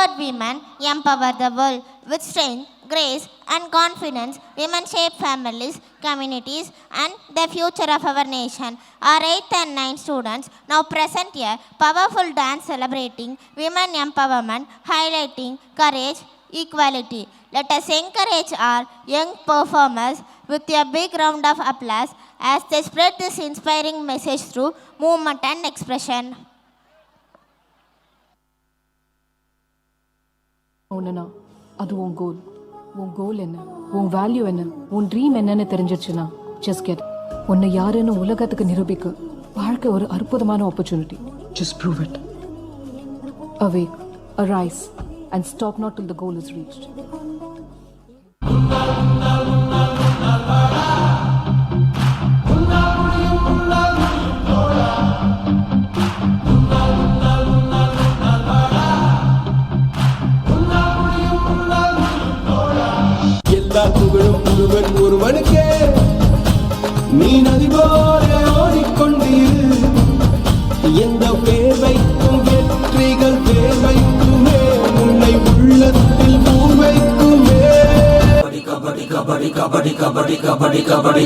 Empowered women empower the world. With strength, grace, and confidence, women shape families, communities, and the future of our nation. Our 8th and 9th students now present a powerful dance celebrating women empowerment, highlighting courage, equality. Let us encourage our young performers with a big round of applause as they spread this inspiring message through movement and expression. ஒன்றுனா அது உன் கோல் என்ன, உன் value என்ன, உன் dream என்னன்னு தெரிஞ்சிருச்சுன்னா just get. உன்னை யாருன்னு உலகத்துக்கு நிரூபிக்க வாழ்க்கை ஒரு அற்புதமான opportunity. Just prove it. Awake, arise, and stop not till the goal is reached. எல்லா புகழும் ஒருவன் ஒருவனுக்கே, நீ நதி போல ஓடிக்கொண்டீரு. எந்த பேர் வைக்கும் வெற்றிகள் பேர் வைக்குமே, உன்னை உள்ளத்தில் ஊர் வைக்குமே. கபடி கபடி கபடி கபடி கபடி கபடி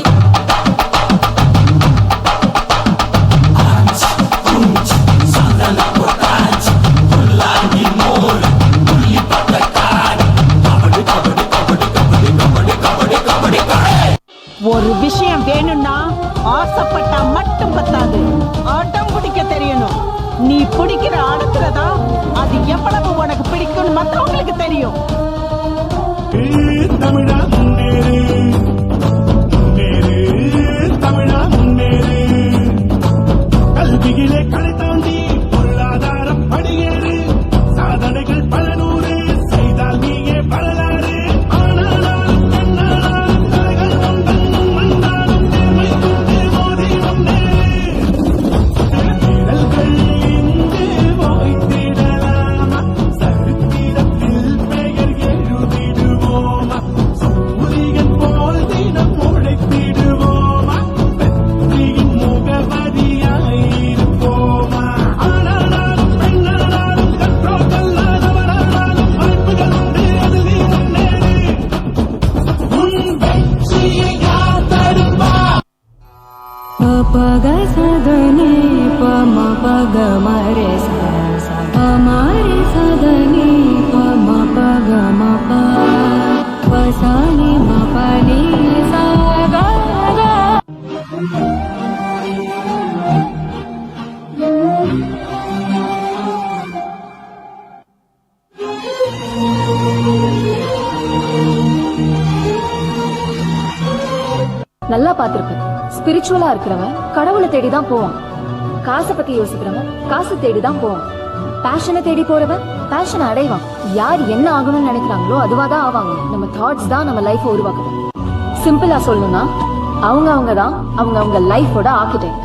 ஒரு விஷயம் வேணும்னா ஆசைப்பட்டா மட்டும் பத்தாது, ஆட்டம் பிடிக்க தெரியணும். நீ பிடிக்கிற ஆடத்துலதான் அது எவ்வளவு உனக்கு பிடிக்கும் மற்றவங்களுக்கு தெரியும். தமிழா முன்னேறு, முன்னேறு, தமிழா முன்னேறு. கல்வியிலே கடை தாண்டி பொருளாதாரம் படியேறு. சாதனைகள் பல நூறு செய்தால் நீயே வரலாறு. ஆனாலும் பெண்ணாலும் தலைகள் வந்தாலும் வந்தாலும் நேர்மை கொண்டு மோதி வந்தேறு. நிழல்கள் இங்கு ஓய்ந்திடலாமா, சரித்திரத்தில் பெயர் எழுதிடுவோமா, சூரியன் போல் தினம் உழைத்திடுவோமா, வெற்றியின் முகவரியாயிருப்போமா. ஆனாலும் பெண்ணானாலும் கற்றோர் கல்லாதவரானாலும் வாய்ப்புகள் உண்டு, அது நீ முன்னேறு. உன் வெற்றியை யார் தடுப்பா? பக சதனி பம பக மரே மரே சதனி பம பக மப பசானி மபனி சகா. நல்லா பார்த்திருப்பேன். ஸ்பிரிச்சுவலா இருக்கிறவன் கடவுளை தேடிதான் போவான். காசை பத்தி யோசிக்கிறவன் காசு தேடிதான் போவான். பேஷனை தேடி போறவன் பேஷனை அடைவான். யார் என்ன ஆகணும்னு நினைக்கிறாங்களோ அதுவாதான் ஆவாங்க. நம்ம தாட்ஸ் தான் நம்ம லைஃபை உருவாக்குது. சிம்பிளா சொல்லணும்னா அவங்க தான் அவங்க லைஃபோட architect.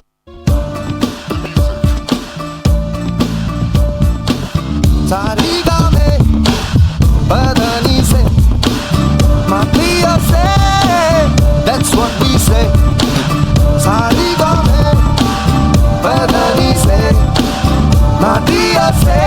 That's what we say. Sari gaame, badani se, Nadia say.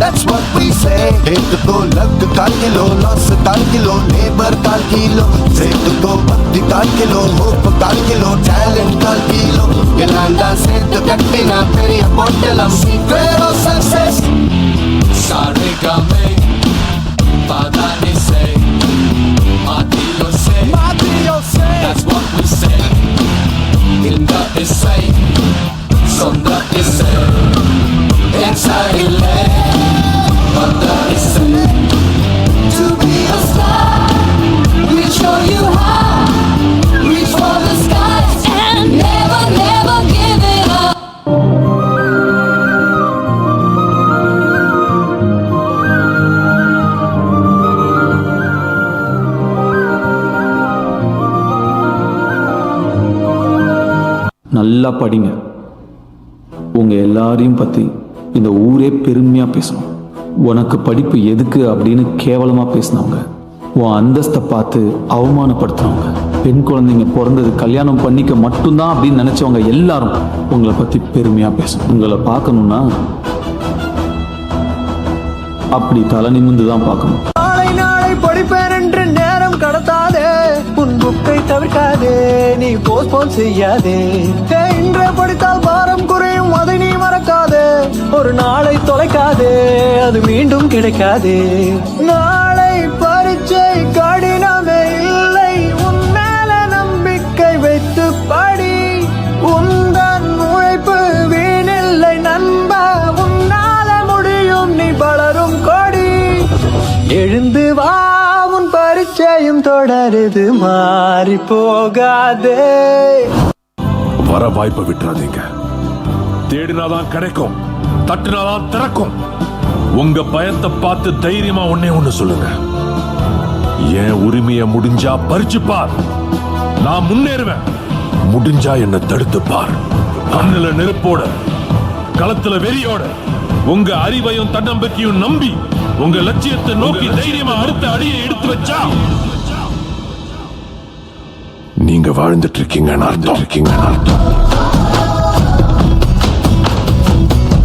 That's what we say. Hate ko lag kaal kilo, loss kaal kilo, neighbor kaal kilo, set ko bhakti kaal kilo, hope kaal kilo, talent kaal kilo. Yolanda se to kattina periya pottelam, secret of success. Sari gaame, badani se. That's what we say. Hilda is say, Sondra is say, inside Ile, Mother is say. To be a star, we'll show you how. Reach for the skies and never, never give it up. நல்லா படிங்க. உங்க எல்லாரையும் பத்தி இந்த ஊரே பெருமையா பேசணும். உனக்கு படிப்பு எதுக்கு அப்படின்னு கேவலமா பேசினவங்க, உன் அந்தஸ்தை பார்த்து அவமானப்படுத்தினவங்க, பெண் குழந்தைங்க பிறந்தது கல்யாணம் பண்ணிக்க மட்டும்தான் அப்படின்னு நினைச்சவங்க எல்லாரும் உங்களை பத்தி பெருமையா பேசணும். உங்களை பார்க்கணும்னா அப்படி தலை நிமிந்து தான் பார்க்கணும். நாளை நாளை படிப்பேன் என்று நேரம் கடத்தாதே, உன் புக்கை தவிர்க்காதே, நீ போஸ்ட்போன் செய்யாதே. இன்றே படித்தால் பாரம் குறையும், அதை நீ மறக்காதே. ஒரு நாளை தொலைக்காதே, அது மீண்டும் கிடைக்காதே. நாளை பரீட்சை கடினமே இல்லை, உன் மேல நம்பிக்கை வைத்து படி. உந்தன் உழைப்பு வீணில்லை நண்பா, உன்னால முடியும், நீ வளரும் கொடி. எழுந்து வா, உன் பரீட்சையும் தொடருது, மாறி போகாதே. வர வாய்ப்பை விட்டுறாதீங்க. தேடினாதான் கிடைக்கும், தட்டினாதான் திறக்கும். உங்க பயத்தை பார்த்து தைரியமா ஒண்ணு சொல்லுங்க, என் உரிமையை முடிஞ்சா பறிச்சு பார், நான் முன்னேறுவேன். முடிஞ்சா என்ன தடுத்து பார். கண்ணுல நெருப்போட, களத்துல வெறியோட, உங்க அறிவையும் தன்னம்பிக்கையும் நம்பி உங்க லட்சியத்தை நோக்கி தைரியமா அடுத்த அடியை எடுத்து வச்சா நீங்க வாழ்ந்துட்டு இருக்கீங்கன்னு அர்த்தம்.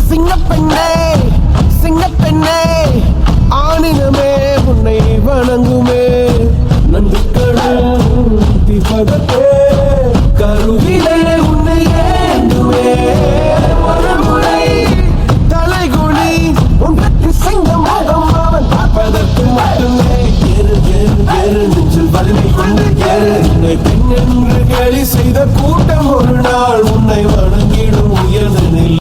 சிங்கப்பெண்ணே சிங்கப்பெண்ணே, ஆணினமே உன்னை வணங்குமே. நன்றிக்கடன் திபகத்தே, கருவிலே உன்னை ஏந்துமே. மறுமுறை தலைகுனி உனக்கு சிங்கமாக அவன் பார்ப்பதற்கு மட்டுமே. ஏறு ஏறு ஏறு, நெஞ்சில் வலிமை கொண்டு ஏறு. உன்னை பெண் என்று கேலி செய்த கூட்டம் ஒரு நாள் உன்னை வணங்கிடும் உயர்ந்த நிலை.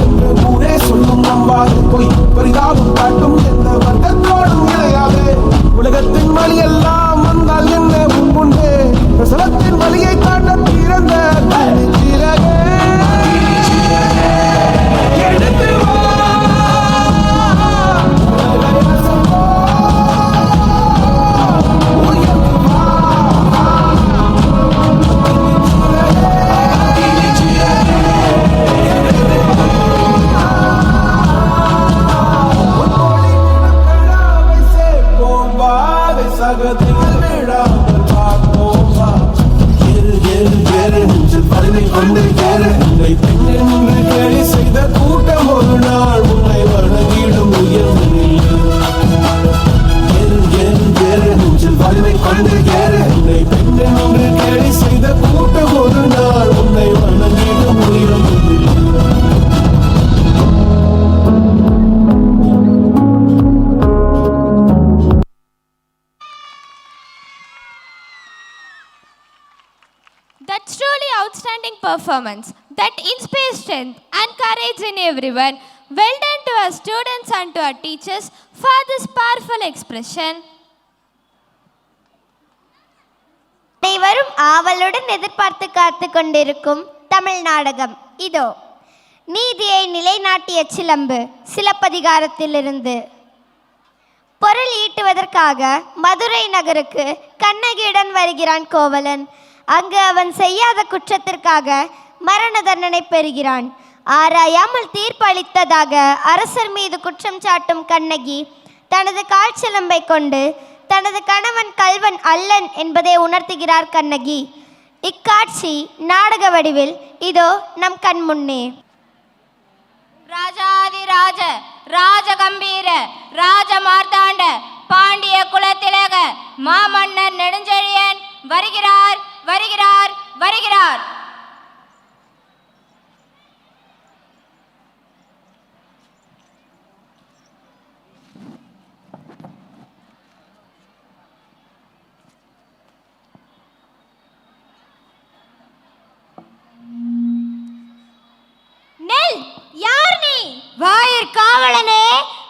என்று ஊரே சொல்லும் நம்பாது போய் பரிதாபம் காட்டும் எந்த வட்டத்தோடும் இணையாது. உலகத்தின் வழி எல்லாம் வந்தால் என்ன முன்பே, பிரசவத்தின் வழியை காட்ட பிறந்த சிறகே. எடுத்து வா, சகத்தில் விடாமல் பார்ப்போம் வா. ஏறு ஏறு ஏறு, நெஞ்சில் வலிமை கொண்டு ஏறு. உன்னை பெண் என்று கேலி செய்த கூட்டம் ஒரு நாள் உன்னை வணங்கிடும் உயர்ந்த நிலை. ஏறு ஏறு ஏறு, நெஞ்சில் வலிமை கொண்டு ஏறு. உன்னை பெண் என்று கேலி செய்த கூட்டம் ஒரு நாள் உன்னை வணங்கிடும் உயர்ந்த நிலை. That's truly outstanding performance that inspires strength and courage in everyone. Well done to our students and to our teachers for this powerful expression. அனைவரும் ஆவலுடன் எதிர்பார்த்து காத்து கொண்டிருக்கும் தமிழ் நாடகம் இதோ. நீதியை நிலைநாட்டிய சிலம்பு சிலப்பதிகாரத்திலிருந்து. பொருள் ஈட்டுவதற்காக மதுரை நகருக்கு கண்ணகியுடன் வருகிறான் கோவலன். அங்கு அவன் செய்யாத குற்றத்திற்காக மரண தண்டனை பெறுகிறான். ஆராயாமல் தீர்ப்பளித்ததாக அரசர் மீது குற்றம் சாட்டும் கண்ணகி தனது கால்சிலம்பை கொண்டு தனது கணவன் கல்வன் அல்லன் என்பதை உணர்த்துகிறார் கண்ணகி. இக்காட்சி நாடக வடிவில் இதோ நம் கண் முன்னே. ராஜாதிராஜ ராஜகம்பீர ராஜமார்த்தாண்ட பாண்டிய குலத்திலக மாமன்னர் நெடுஞ்செழியன் வருகிறார் வருகிறார் வருகிறார். நெல், யார் நீ? வாயிற் காவலனே,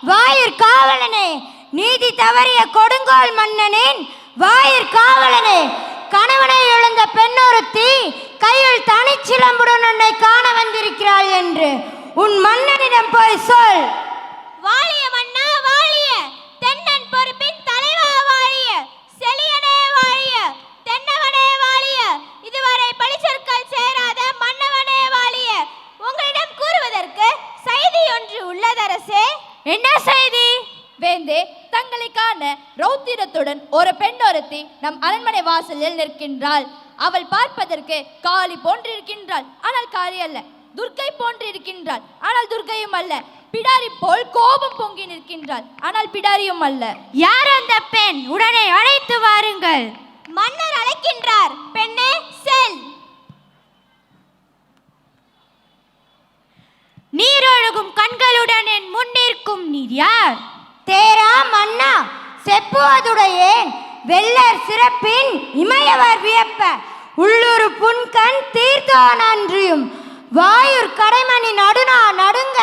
வாயிற் காவலனே, நீதி தவறிய கொடுங்கோல் மன்னனின் வாயிற் காவலனே. கணவனை இழந்த பெண்ணொருத்தி கையில் தனிச்சிலம்புடன் உன்னை காண வந்திருக்கிறாள் என்று உன் மன்னனிடம் போய் சொல். வாழிய மன்னா வாழிய, தென்னன் பொறுப்பின் தலைவா வாழிய, செழியனே வாழிய, தென்னவனே வாழிய, இதுவரை பழிச்சொற்கள் சேராத மன்னவனே வாழிய. உங்களிடம் கூறுவதற்கு செய்தி ஒன்று உள்ளதரசே. என்ன செய்தி? வேந்தே, தங்களை காண ரௌத்திரத்துடன் ஒரு பெண்ணொருத்தி நம் அரண்மனை வாசலில் நிற்கின்றாள். அவள் பார்ப்பதற்கு காளி போன்றிருக்கின்றாள், ஆனால் காளி அல்ல. துர்க்கை போன்றிருக்கின்றாள், ஆனால் துர்க்கையும் அல்ல. பிடாரி போல் கோபம் பொங்கி நிற்கின்றாள். ஆனால் பிடாரியும் அல்ல. யார் அந்த பெண்? உடனே அழைத்து வாருங்கள். மன்னர் அழைக்கின்றார். பெண்ணே செல். நீரொழுகும் கண்களுடன் என் முன்னிற்கும் நீர் யார்? தேரா மன்னா செப்புவதுடையேன் வெள்ளர் சிறப்பின் இமையவர் வியப்ப உள்ளூர் புன்கண் தீர்த்தான் அன்றியும் வாயுர் கடைமணி நடுநா நடுங்க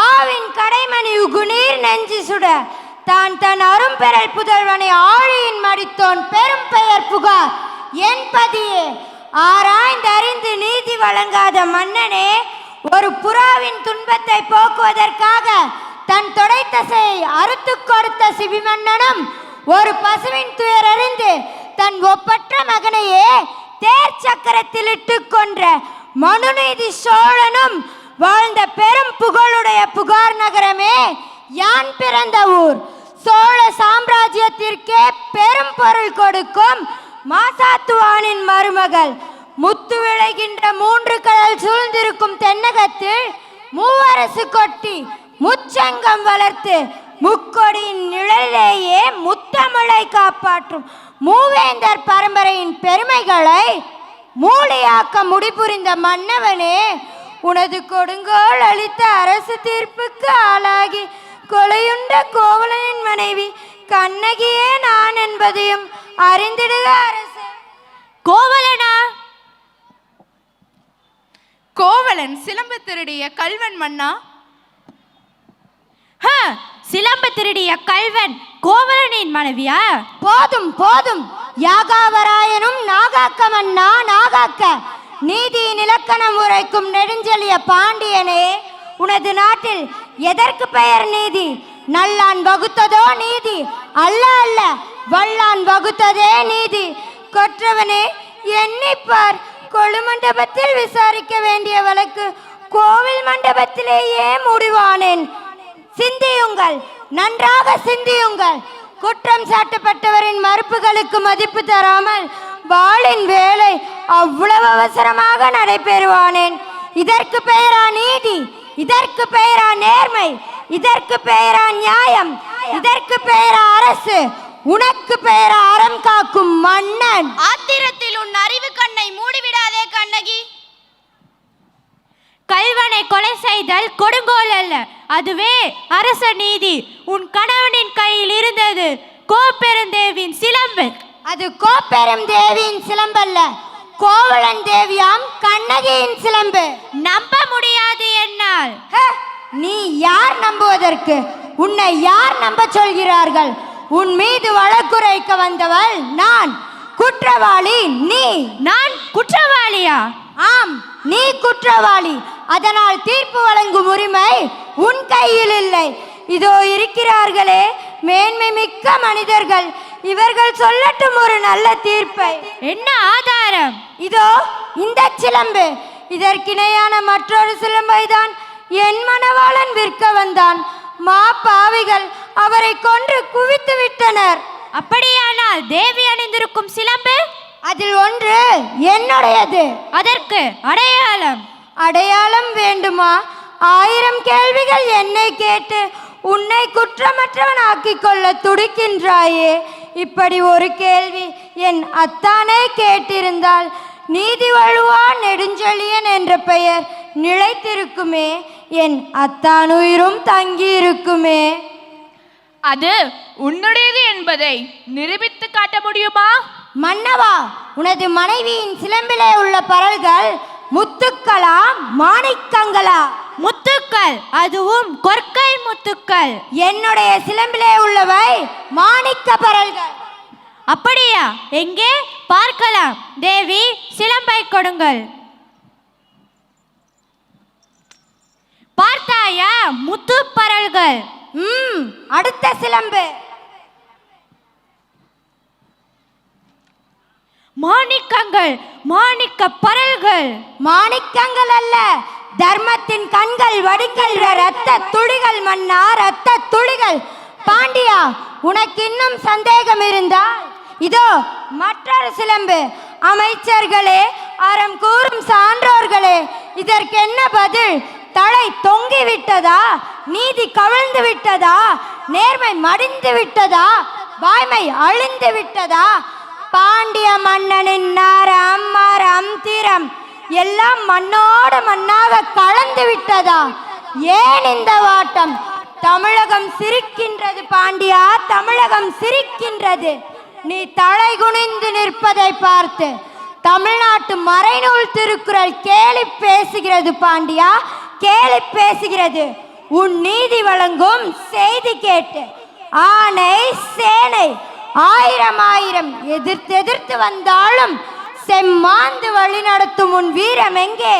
ஆவின் கடைமணி உகுநீர் நெஞ்சி சுட தான் தன் அரும்பெறல் புதல்வனை ஆழியின் மடித்தோன் பெரும் பெயர் புகார் என்பதியே ஆராய்ந்தறிந்து நீதி வழங்காத மன்னனே, ஒரு புறாவின் துன்பத்தை போக்குவதற்காக தன் தொடைத்தசையை அறுத்து கொடுத்த சிபிமன்னனும் ஒரு பசுவின் துயரறிந்து தன் ஒப்பற்ற மகனையே தேர் சக்கரத்தில் இட்டு கொன்ற மனுநீதி சோழனும் வாழ்ந்த பெரும் புகழுடைய புகார் நகரமே யான் பிறந்த ஊர். சோழ சாம்ராஜ்யத்திற்கே பெரும் பொருள் கொடுக்கும் மாசாத்துவானின் மருமகள். முத்து விளைகின்ற 3 கடல் சூழ்ந்திருக்கும் தென்னகத்தில் மூவரசு கொட்டி முச்சங்கம் வளர்த்து முக்கொடியின் நிழலிலேயே முத்தமிழை காப்பாற்றும் மூவேந்தர் பரம்பரையின் பெருமைகளை மூளையாக்க முடிபுரிந்த மன்னவனே, உனது கொடுங்கோல் அளித்த அரசு தீர்ப்புக்கு ஆளாகி கொலையுண்ட கோவலனின் மனைவி கண்ணகியே நான் என்பதையும் அறிந்திடுக அரசே. கோவலனா? கோவலன் சிலம்பு திருடிய கல்வன் மன்னா. சிலம்பு திருடிய கல்வன் கோவலனின் மனைவியா? போதும் போதும், யாகாவராயனும் நாகாக்க மன்னா நாகாக்க. நீதியின் இலக்கணம் உரைக்கும் நெடுஞ்செழிய பாண்டியனே, உனது நாட்டில் எதற்கு பெயர் நீதி? நல்லான் வகுத்ததோ நீதி? அல்ல அல்ல, வல்லான் வகுத்ததே நீதி. கொற்றவனே எண்ணிப்பார், கொழு மண்டபத்தில் விசாரிக்க வேண்டிய வழக்கு கோவில் மண்டபத்திலேயே முடிவானேன். சிந்தியுங்கள், நன்றாக சிந்தியுங்கள். குற்றம் சாட்டப்பட்டவரின் மறுப்புகளுக்கு மதிப்பு தராமல் வாளின் வேலை அவ்வளவு அவசரமாக நடைபெறுவானேன். இதற்கு பெயரா நீதி? இதற்கு பெயரா நேர்மை? இதற்கு பெயரா நியாயம்? இதற்கு பெயரா அரசு? உனக்கு பெயரா அறம் காக்கும் மன்னன்? ஆத்திரத்தில் உன் அறிவு கண்ணை மூடிவிடாதே கண்ணகி. கல்வனை கொலை செய்தல் கொடுங்கோல் அல்ல, அதுவே அரச நீதி. உன் கணவனின் கையில் இருந்தது கோப்பெருந்தேவியின் சிலம்பு. அது கோப்பெருந்தேவியின் சிலம்பல்ல, கோவலன் தேவியாம் கண்ணகியின் சிலம்பு. நம்ப முடியாது என்னால். நீ யார் நம்புவதற்கு? உன்னை யார் நம்ப சொல்கிறார்கள்? உன் மீது வழக்குரைக்க வந்தவள் நான். குற்றவாளி நீ. நான் குற்றவாளியா? ஆம், நீ குற்றவாளி. அதனால் தீர்ப்பு வழங்கும் உரிமை உன் கையில் இல்லை. இதோ இருக்கிறார்களே மேன்மை மிக்க மனிதர்கள், இவர்கள் சொல்லட்டும் ஒரு நல்ல தீர்ப்பை. என்ன ஆதாரம்? இதோ இந்த சிலம்பு. இதற்கிணையான மற்றொரு சிலம்பை தான் என் மணவாளன் விற்க வந்தான். மா பாவிகள் அவரை கொன்று குவித்து விட்டனர். அப்படியானால் தேவி அணிந்திருக்கும் சிலம்பு? அதில் ஒன்று என்னுடையது. அதற்கு அடையாளம்? அடையாளம் வேண்டுமா? 1000 கேள்விகள் என்னை கேட்டு உன்னை குற்றமற்றவன் ஆக்கிக் கொள்ள துடிக்கின்றாயே. இப்படி ஒரு கேள்வி என் அத்தானே கேட்டிருந்தால் நீதி வழுவான் நெடுஞ்செழியன் என்ற பெயர் நிலைத்திருக்குமே, என் அத்தானுயிரும் தங்கியிருக்குமே. அது உன்னுடையது என்பதை நிரூபித்து காட்ட முடியுமா? மன்னவா, உனது மனைவியின் சிலம்பிலே உள்ள பரல்கள் முத்துக்களா மாணிக்கங்களா? முத்துக்கள், அதுவும் கொற்கை முத்துக்கள். என்னுடைய சிலம்பிலே உள்ளவை மாணிக்க பரல்கள். அப்படியா? எங்கே பார்க்கலாம். தேவி, சிலம்பை கொடுங்கள். பார்த்தாயா முத்து பரல்கள்? அடுத்த சிலம்பு. மாணிக்கங்கள், மாணிக்க பரல்கள். மாணிக்கங்கள் அல்ல, தர்மத்தின் கண்கள் வடிக்கின்ற ரத்த துளிகள் மன்னா, ரத்த துளிகள். பாண்டியா, உனக்கு இன்னும் சந்தேகம் இருந்தால் இதோ மற்றொரு சிலம்பு. அமைச்சர்களே, அறம் கூறும் சான்றோர்களே, இதற்கு என்ன பதில்? தலை தொங்கி விட்டதா? நீதி கவிழ்ந்து விட்டதா? நேர்மை மடிந்து விட்டதா? வாய்மை அழிந்து விட்டதா? பாண்டிய மன்னனின் நாரம் மரம் திறம் எல்லாம் மண்ணோடு மண்ணாக கலந்து விட்டதா? ஏன் இந்த வாட்டம்? தமிழகம் சிரிக்கின்றது பாண்டியா, தமிழகம் சிரிக்கின்றது. நீ தலை குனிந்து நிற்பதை பார்த்து தமிழ்நாட்டு மறைநூல் திருக்குறள் கேலி பேசுகிறது பாண்டியா, கேலி பேசுகிறது. உன் நீதி வழங்கும் செய்தி கேட்டு ஆணை சேனை ஆயிரம் ஆயிரம் எதிர்த்து வந்தாலும் செம்மாந்து வழி நடத்தும் உன் வீரம் எங்கே?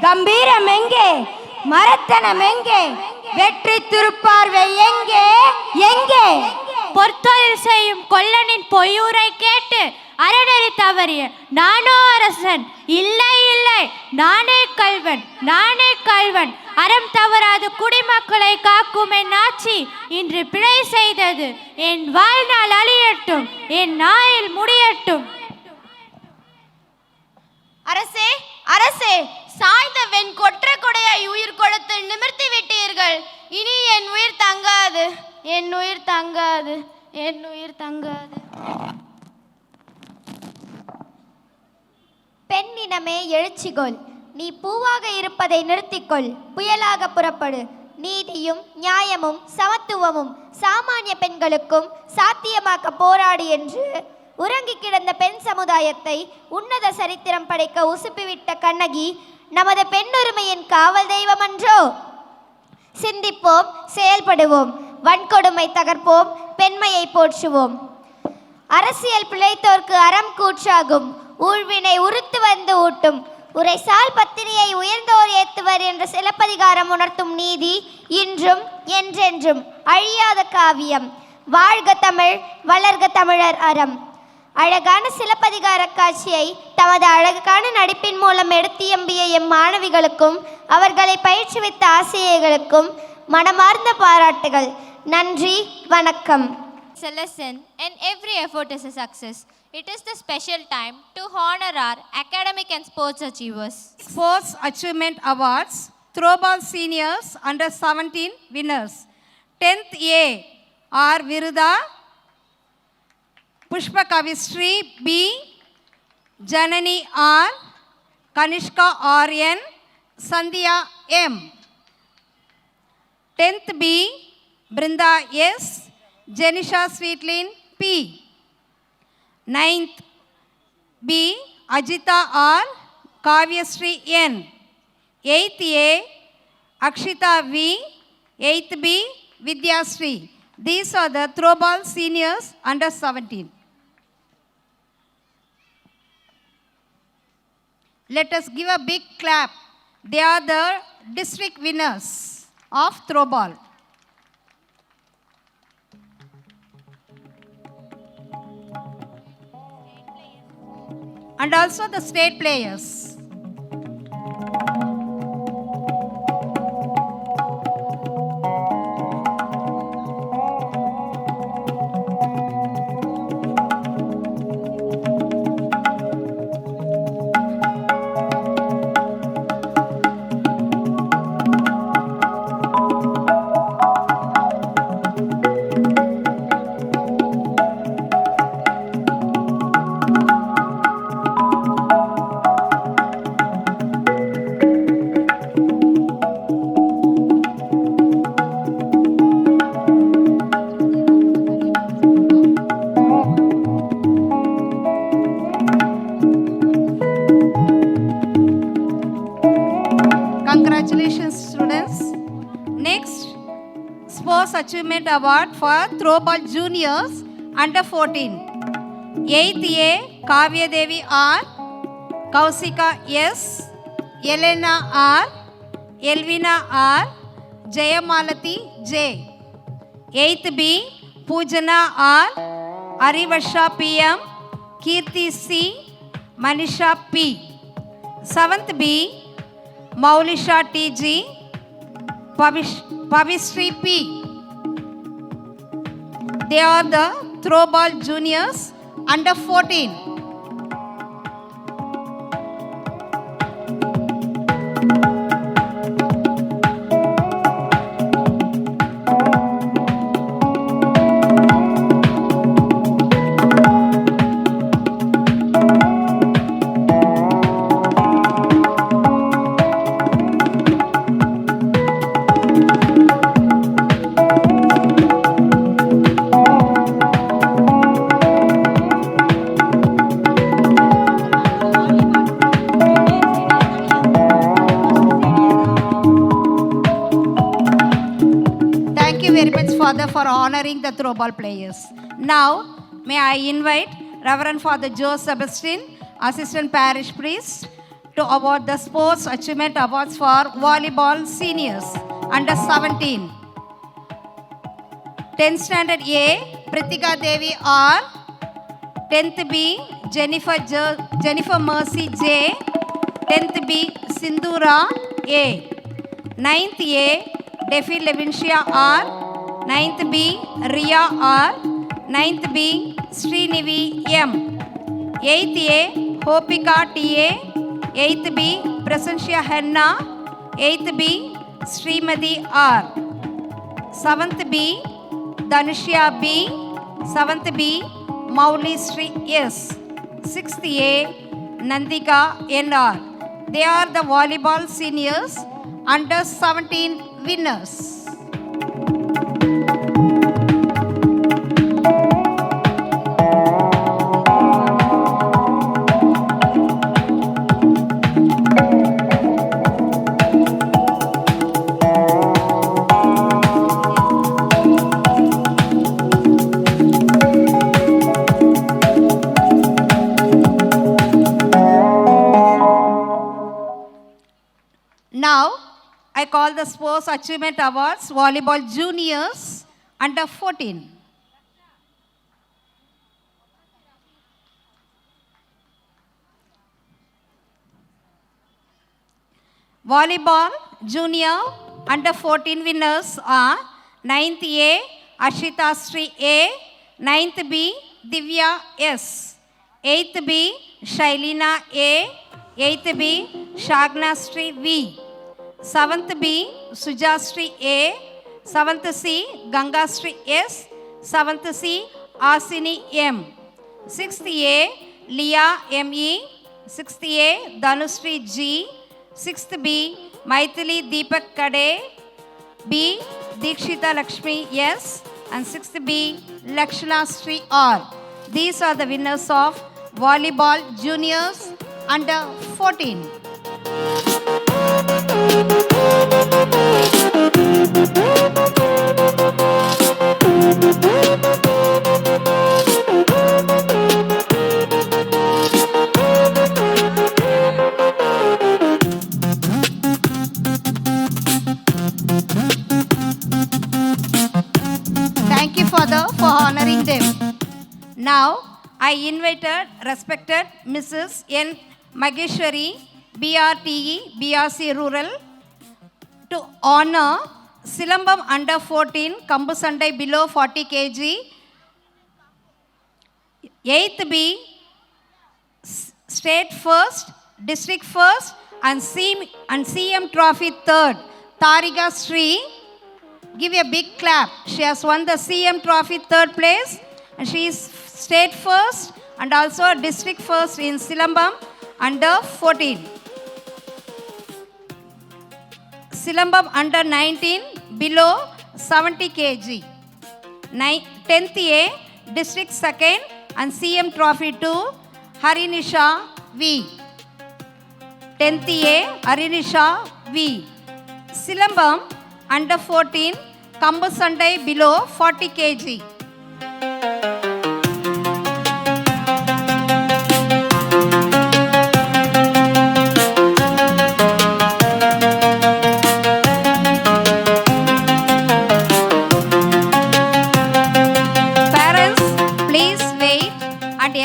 கம்பீரம் எங்கே? மரத்தனம் எங்கே? வெற்றி திருப்பார்வை எங்கே? எங்கே? பொற்தொழில் செய்யும் கொல்லனின் பொய்யூரை கேட்டு அறநெறி தவறிய நானோ அரசன், இல்லை இல்லை நானே கல்வன், நானே கல்வன். அறம் தவறாது குடிமக்களை காக்கும் என் ஆட்சி இன்று பிழை செய்தது. என் வாழ்நாள் அழியட்டும், என் நாயில் முடியட்டும். அரசே, அரசே, சாய்ந்த வெண் கொற்ற கொடையை உயிர் கொடுத்து நிமிர்த்தி விட்டீர்கள். இனி என் உயிர் தங்காது, என் உயிர் தங்காது, என் உயிர் தங்காது. பெண்ணினமே எழுச்சிகொள், நீ பூவாக இருப்பதை நிறுத்திக்கொள், புயலாக புறப்படு. நீதியும் நியாயமும் சமத்துவமும் சாமானிய பெண்களுக்கும் சாத்தியமாக்க போராடு என்று உறங்கி கிடந்த பெண் சமுதாயத்தை உன்னத சரித்திரம் படைக்க உசுப்பிவிட்ட கண்ணகி நமது பெண்ணுரிமையின் காவல் தெய்வம் அன்றோ? சிந்திப்போம், செயல்படுவோம், வன்கொடுமை தகர்ப்போம், பெண்மையை போற்றுவோம். அரசியல் பிழைத்தோர்க்கு அறம் கூற்றாகும், ஊழ்வினை உறுத்து வந்து ஊட்டும். உரைசால் பத்தினியை உயர்ந்தோர் ஏத்துவர் என்ற சிலப்பதிகாரம் உணர்த்தும் நீதி இன்றும் என்றென்றும் அழியாத காவியம். வாழ்க தமிழ், வளர்க தமிழர் அறம். அழகான சிலப்பதிகார காட்சியை தமது அழகான நடிப்பின் மூலம் எடுத்தியம்பிய எம் மாணவிகளுக்கும் அவர்களை பயிற்றுவித்த ஆசிரியர்களுக்கும் மனமார்ந்த பாராட்டுகள். நன்றி, வணக்கம். It's a lesson and every effort is a success. It is the special time to honor our academic and sports achievers. Sports Achievement Awards, Throwball Seniors Under 17 winners. 10th A R Viruda, Pushpa Kavistri B, Janani R, Kanishka RN, Sandhya M. 10th B, Brinda S, Janisha Sweetlin P. 9th B, Ajita R, Kavyasri N. 8th A, Akshita V. 8th B, Vidyasri. These are the throwball seniors under 17. Let us give a big clap. They are the district winners of throwball. And also the state players. Congratulations, students. Next, Sports Achievement Award for Throwball Juniors under 14. 8th A, Kavya Devi R, Kausika S, Elena R, Elvina R, Jayamalati J. 8th B, Pujana R, Arivasha PM, Kirti C, Manisha P. 7th B, Maulisha TG, Pavistri P. They are the throwball juniors under 14. honoring the throwball players. Now, may I invite Reverend Father Joe Sebastian, Assistant Parish Priest, to award the Sports Achievement Awards for Volleyball Seniors under 17. 10th Standard A, Pritika Devi R. 10th B, Jennifer Mercy J. 10th B, Sindhura A. 9th A, Defi Levincia R. 9th B, Ria R. 9th B, Srinivi M. 8th A, Hopika T A. 8th B, Presentia Henna. 8th B, Srimadi R. 7th B, Dhanushya B. 7th B, Mauli Sri S. 6th A, Nandika NR. They are the volleyball seniors under 17 winners. Now, I call the Sports Achievement Awards Volleyball Juniors under 14. Volleyball Junior under 14 winners are 9th A, Ashita Sri A, 9th B, Divya S, 8th B, Shailina A, 8th B, Shagna Sri V, 7th B, Sujastri A, 7th C, Ganga Sri S, 7th C, Asini M, 6th A, Leah M.E., 6th A, Dhanusri G, 6th B, Maithili Deepak Kade, B, Dikshita Lakshmi S, and 6th B, Lakshana Sri R. These are the winners of Volleyball Juniors under 14. Thank you, Father, for honoring them. Now, I invited respected Mrs. N. Mageshwari, BRTE, BRC Rural, to honor Silambam under 14, Kambusandai below 40 kg, 8th B, State first, District first, and CM Trophy third, Tariga Sri. Give a big clap. She has won the CM Trophy third place, and she is State first and also District first in Silambam under 14. Silambam under 19 below 70 kg. 10th A, District 2nd and CM Trophy 2, Harinisha V. 10th A, Harinisha V. Silambam under 14, Kambusandai below 40 kg.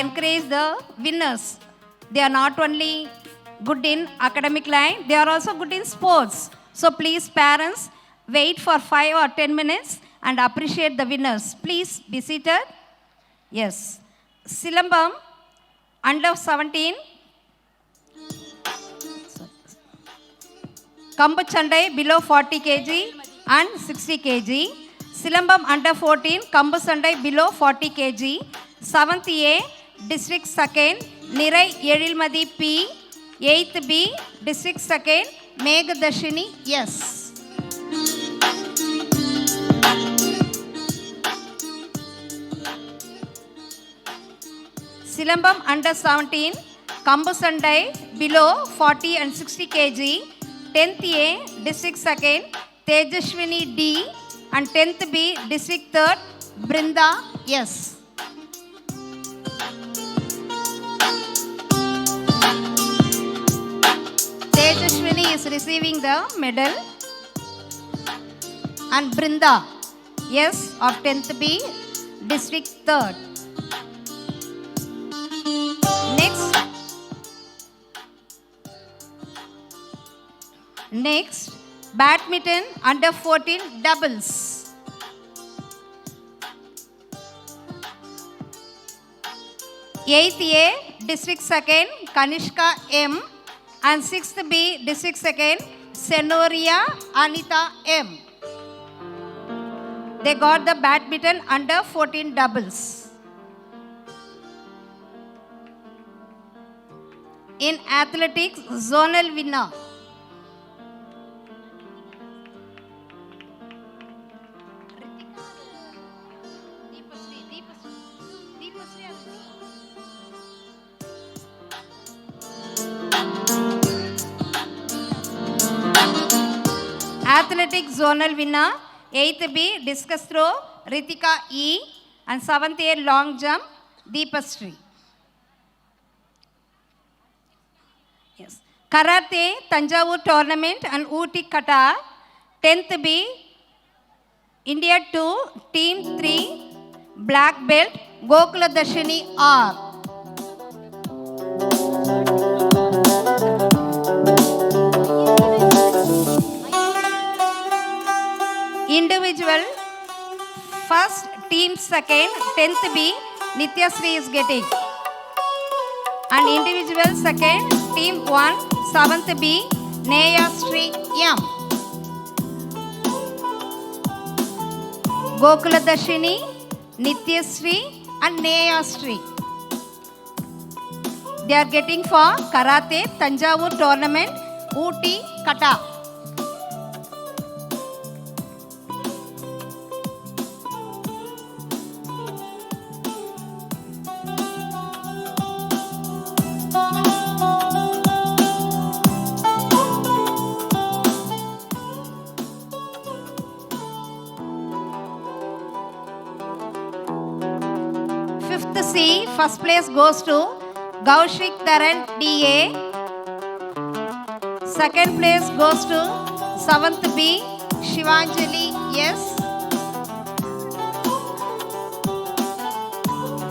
Encourage the winners. They are not only good in academic line, they are also good in sports. So please, parents, wait for 5 or 10 minutes and appreciate the winners. Please be seated. Yes. Silambam under 17, Kambuchandai below 40 kg and 60 kg. Silambam under 14, Kambusandai below 40 kg. 7th A, District 2nd, Nirai Yezhilmadi P. 8th B, District 2nd, Meghdashini S. Silambam under 17, Kambusandai below 40 and 60 kg. 10th A, District 2nd, Tejashwini D. And 10th B, District 3rd, Brinda, yes. Tejashwini is receiving the medal. And Brinda, yes, of 10th B, District 3rd. Next, badminton under 14 doubles. Eighth A, District 2nd, Kanishka M. And 6th B, District 2nd, Senoria Anita M. They got the badminton under 14 doubles. In athletics, zonal winner. Athletics zonal winner, 8th B, discus throw, Ritika E. And 7th A, long jump, Deepasri. Yes. Karate, Tanjavur tournament and Ooty Kata, 10th B, India 2, team 3, black belt, Gokula Dashini R. Individual, first, team 2nd, 10th B, Nitya Sri is getting. And individual 2nd, team 1, 7th B, Neya Sri M. Gokula Dashini, Nitya Sri and Neya Sri. They are getting for Karate, Tanjavur tournament, Ooty Kata. C, first place goes to Gaushik Dharan DA. Second place goes to 7th B, Shivanjali S.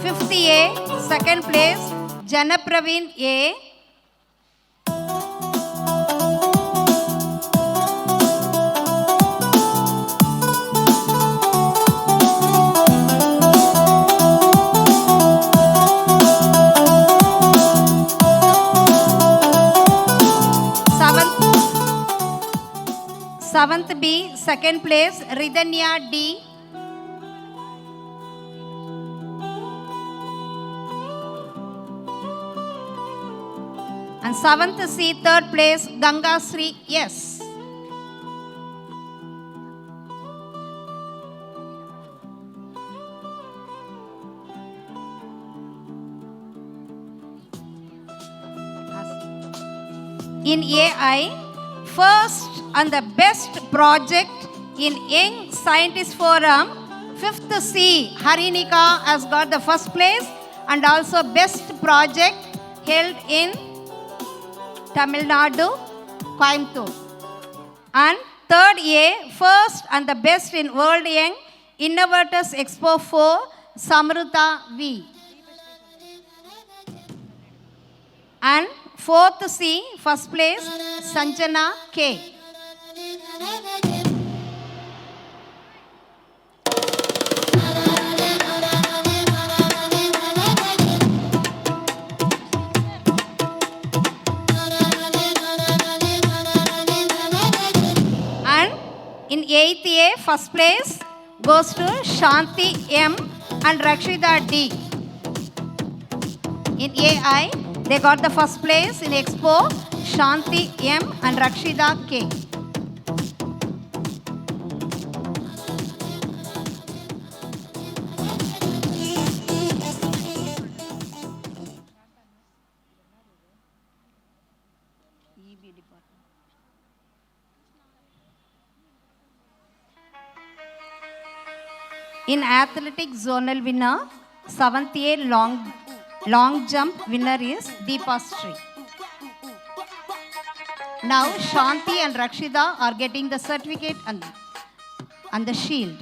5th A, second place, Janapraveen A. Seventh B, second place, Ridhanya D. And 7th C, third place, Ganga Sri S. In AI, first and the best project in Young Scientist Forum, 5th C, Harinika has got the first place and also best project held in Tamil Nadu, Coimbatore. And 3rd A, first and the best in World Young Innovators Expo 4, Samruta V. And 4th C, first place, Sanjana K. And in 8th A, first place goes to Shanti M and Rakshita D. In AI, they got the first place in Expo, Shanti M and Rakshita K. In athletics zonal winner, 7th year long jump winner is Deepa Sri. Now Shanti and Rakshita are getting the certificate and the shield.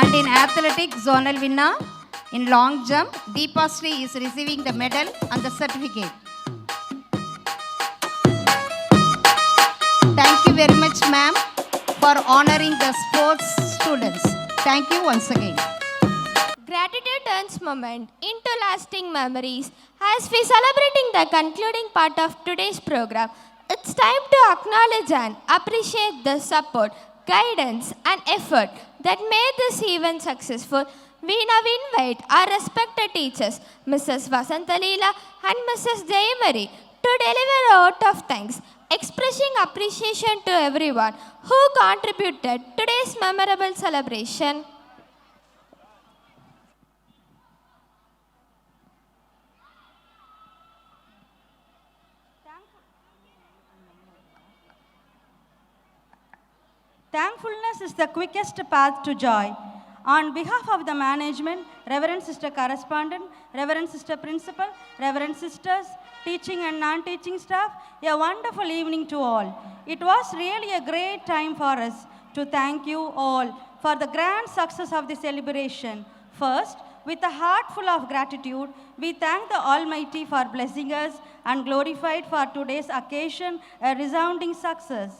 And in athletics zonal winner, in long jump, Deepa Sri is receiving the medal and the certificate. Thank you very much, ma'am, for honoring the sports students. Thank you once again. Gratitude turns moment into lasting memories. As we celebrating the concluding part of today's program, it's time to acknowledge and appreciate the support, guidance and effort that made this event successful. We now invite our respected teachers, Mrs. Vasantalila and Mrs. Jayamari, to deliver a vote of thanks, expressing appreciation to everyone who contributed to today's memorable celebration. Thankfulness is the quickest path to joy. On behalf of the management, Reverend Sister Correspondent, Reverend Sister Principal, Reverend Sisters, teaching and non-teaching staff, a wonderful evening to all. It was really a great time for us to thank you all for the grand success of the celebration. First, with a heart full of gratitude, we thank the Almighty for blessing us and glorified for today's occasion a resounding success.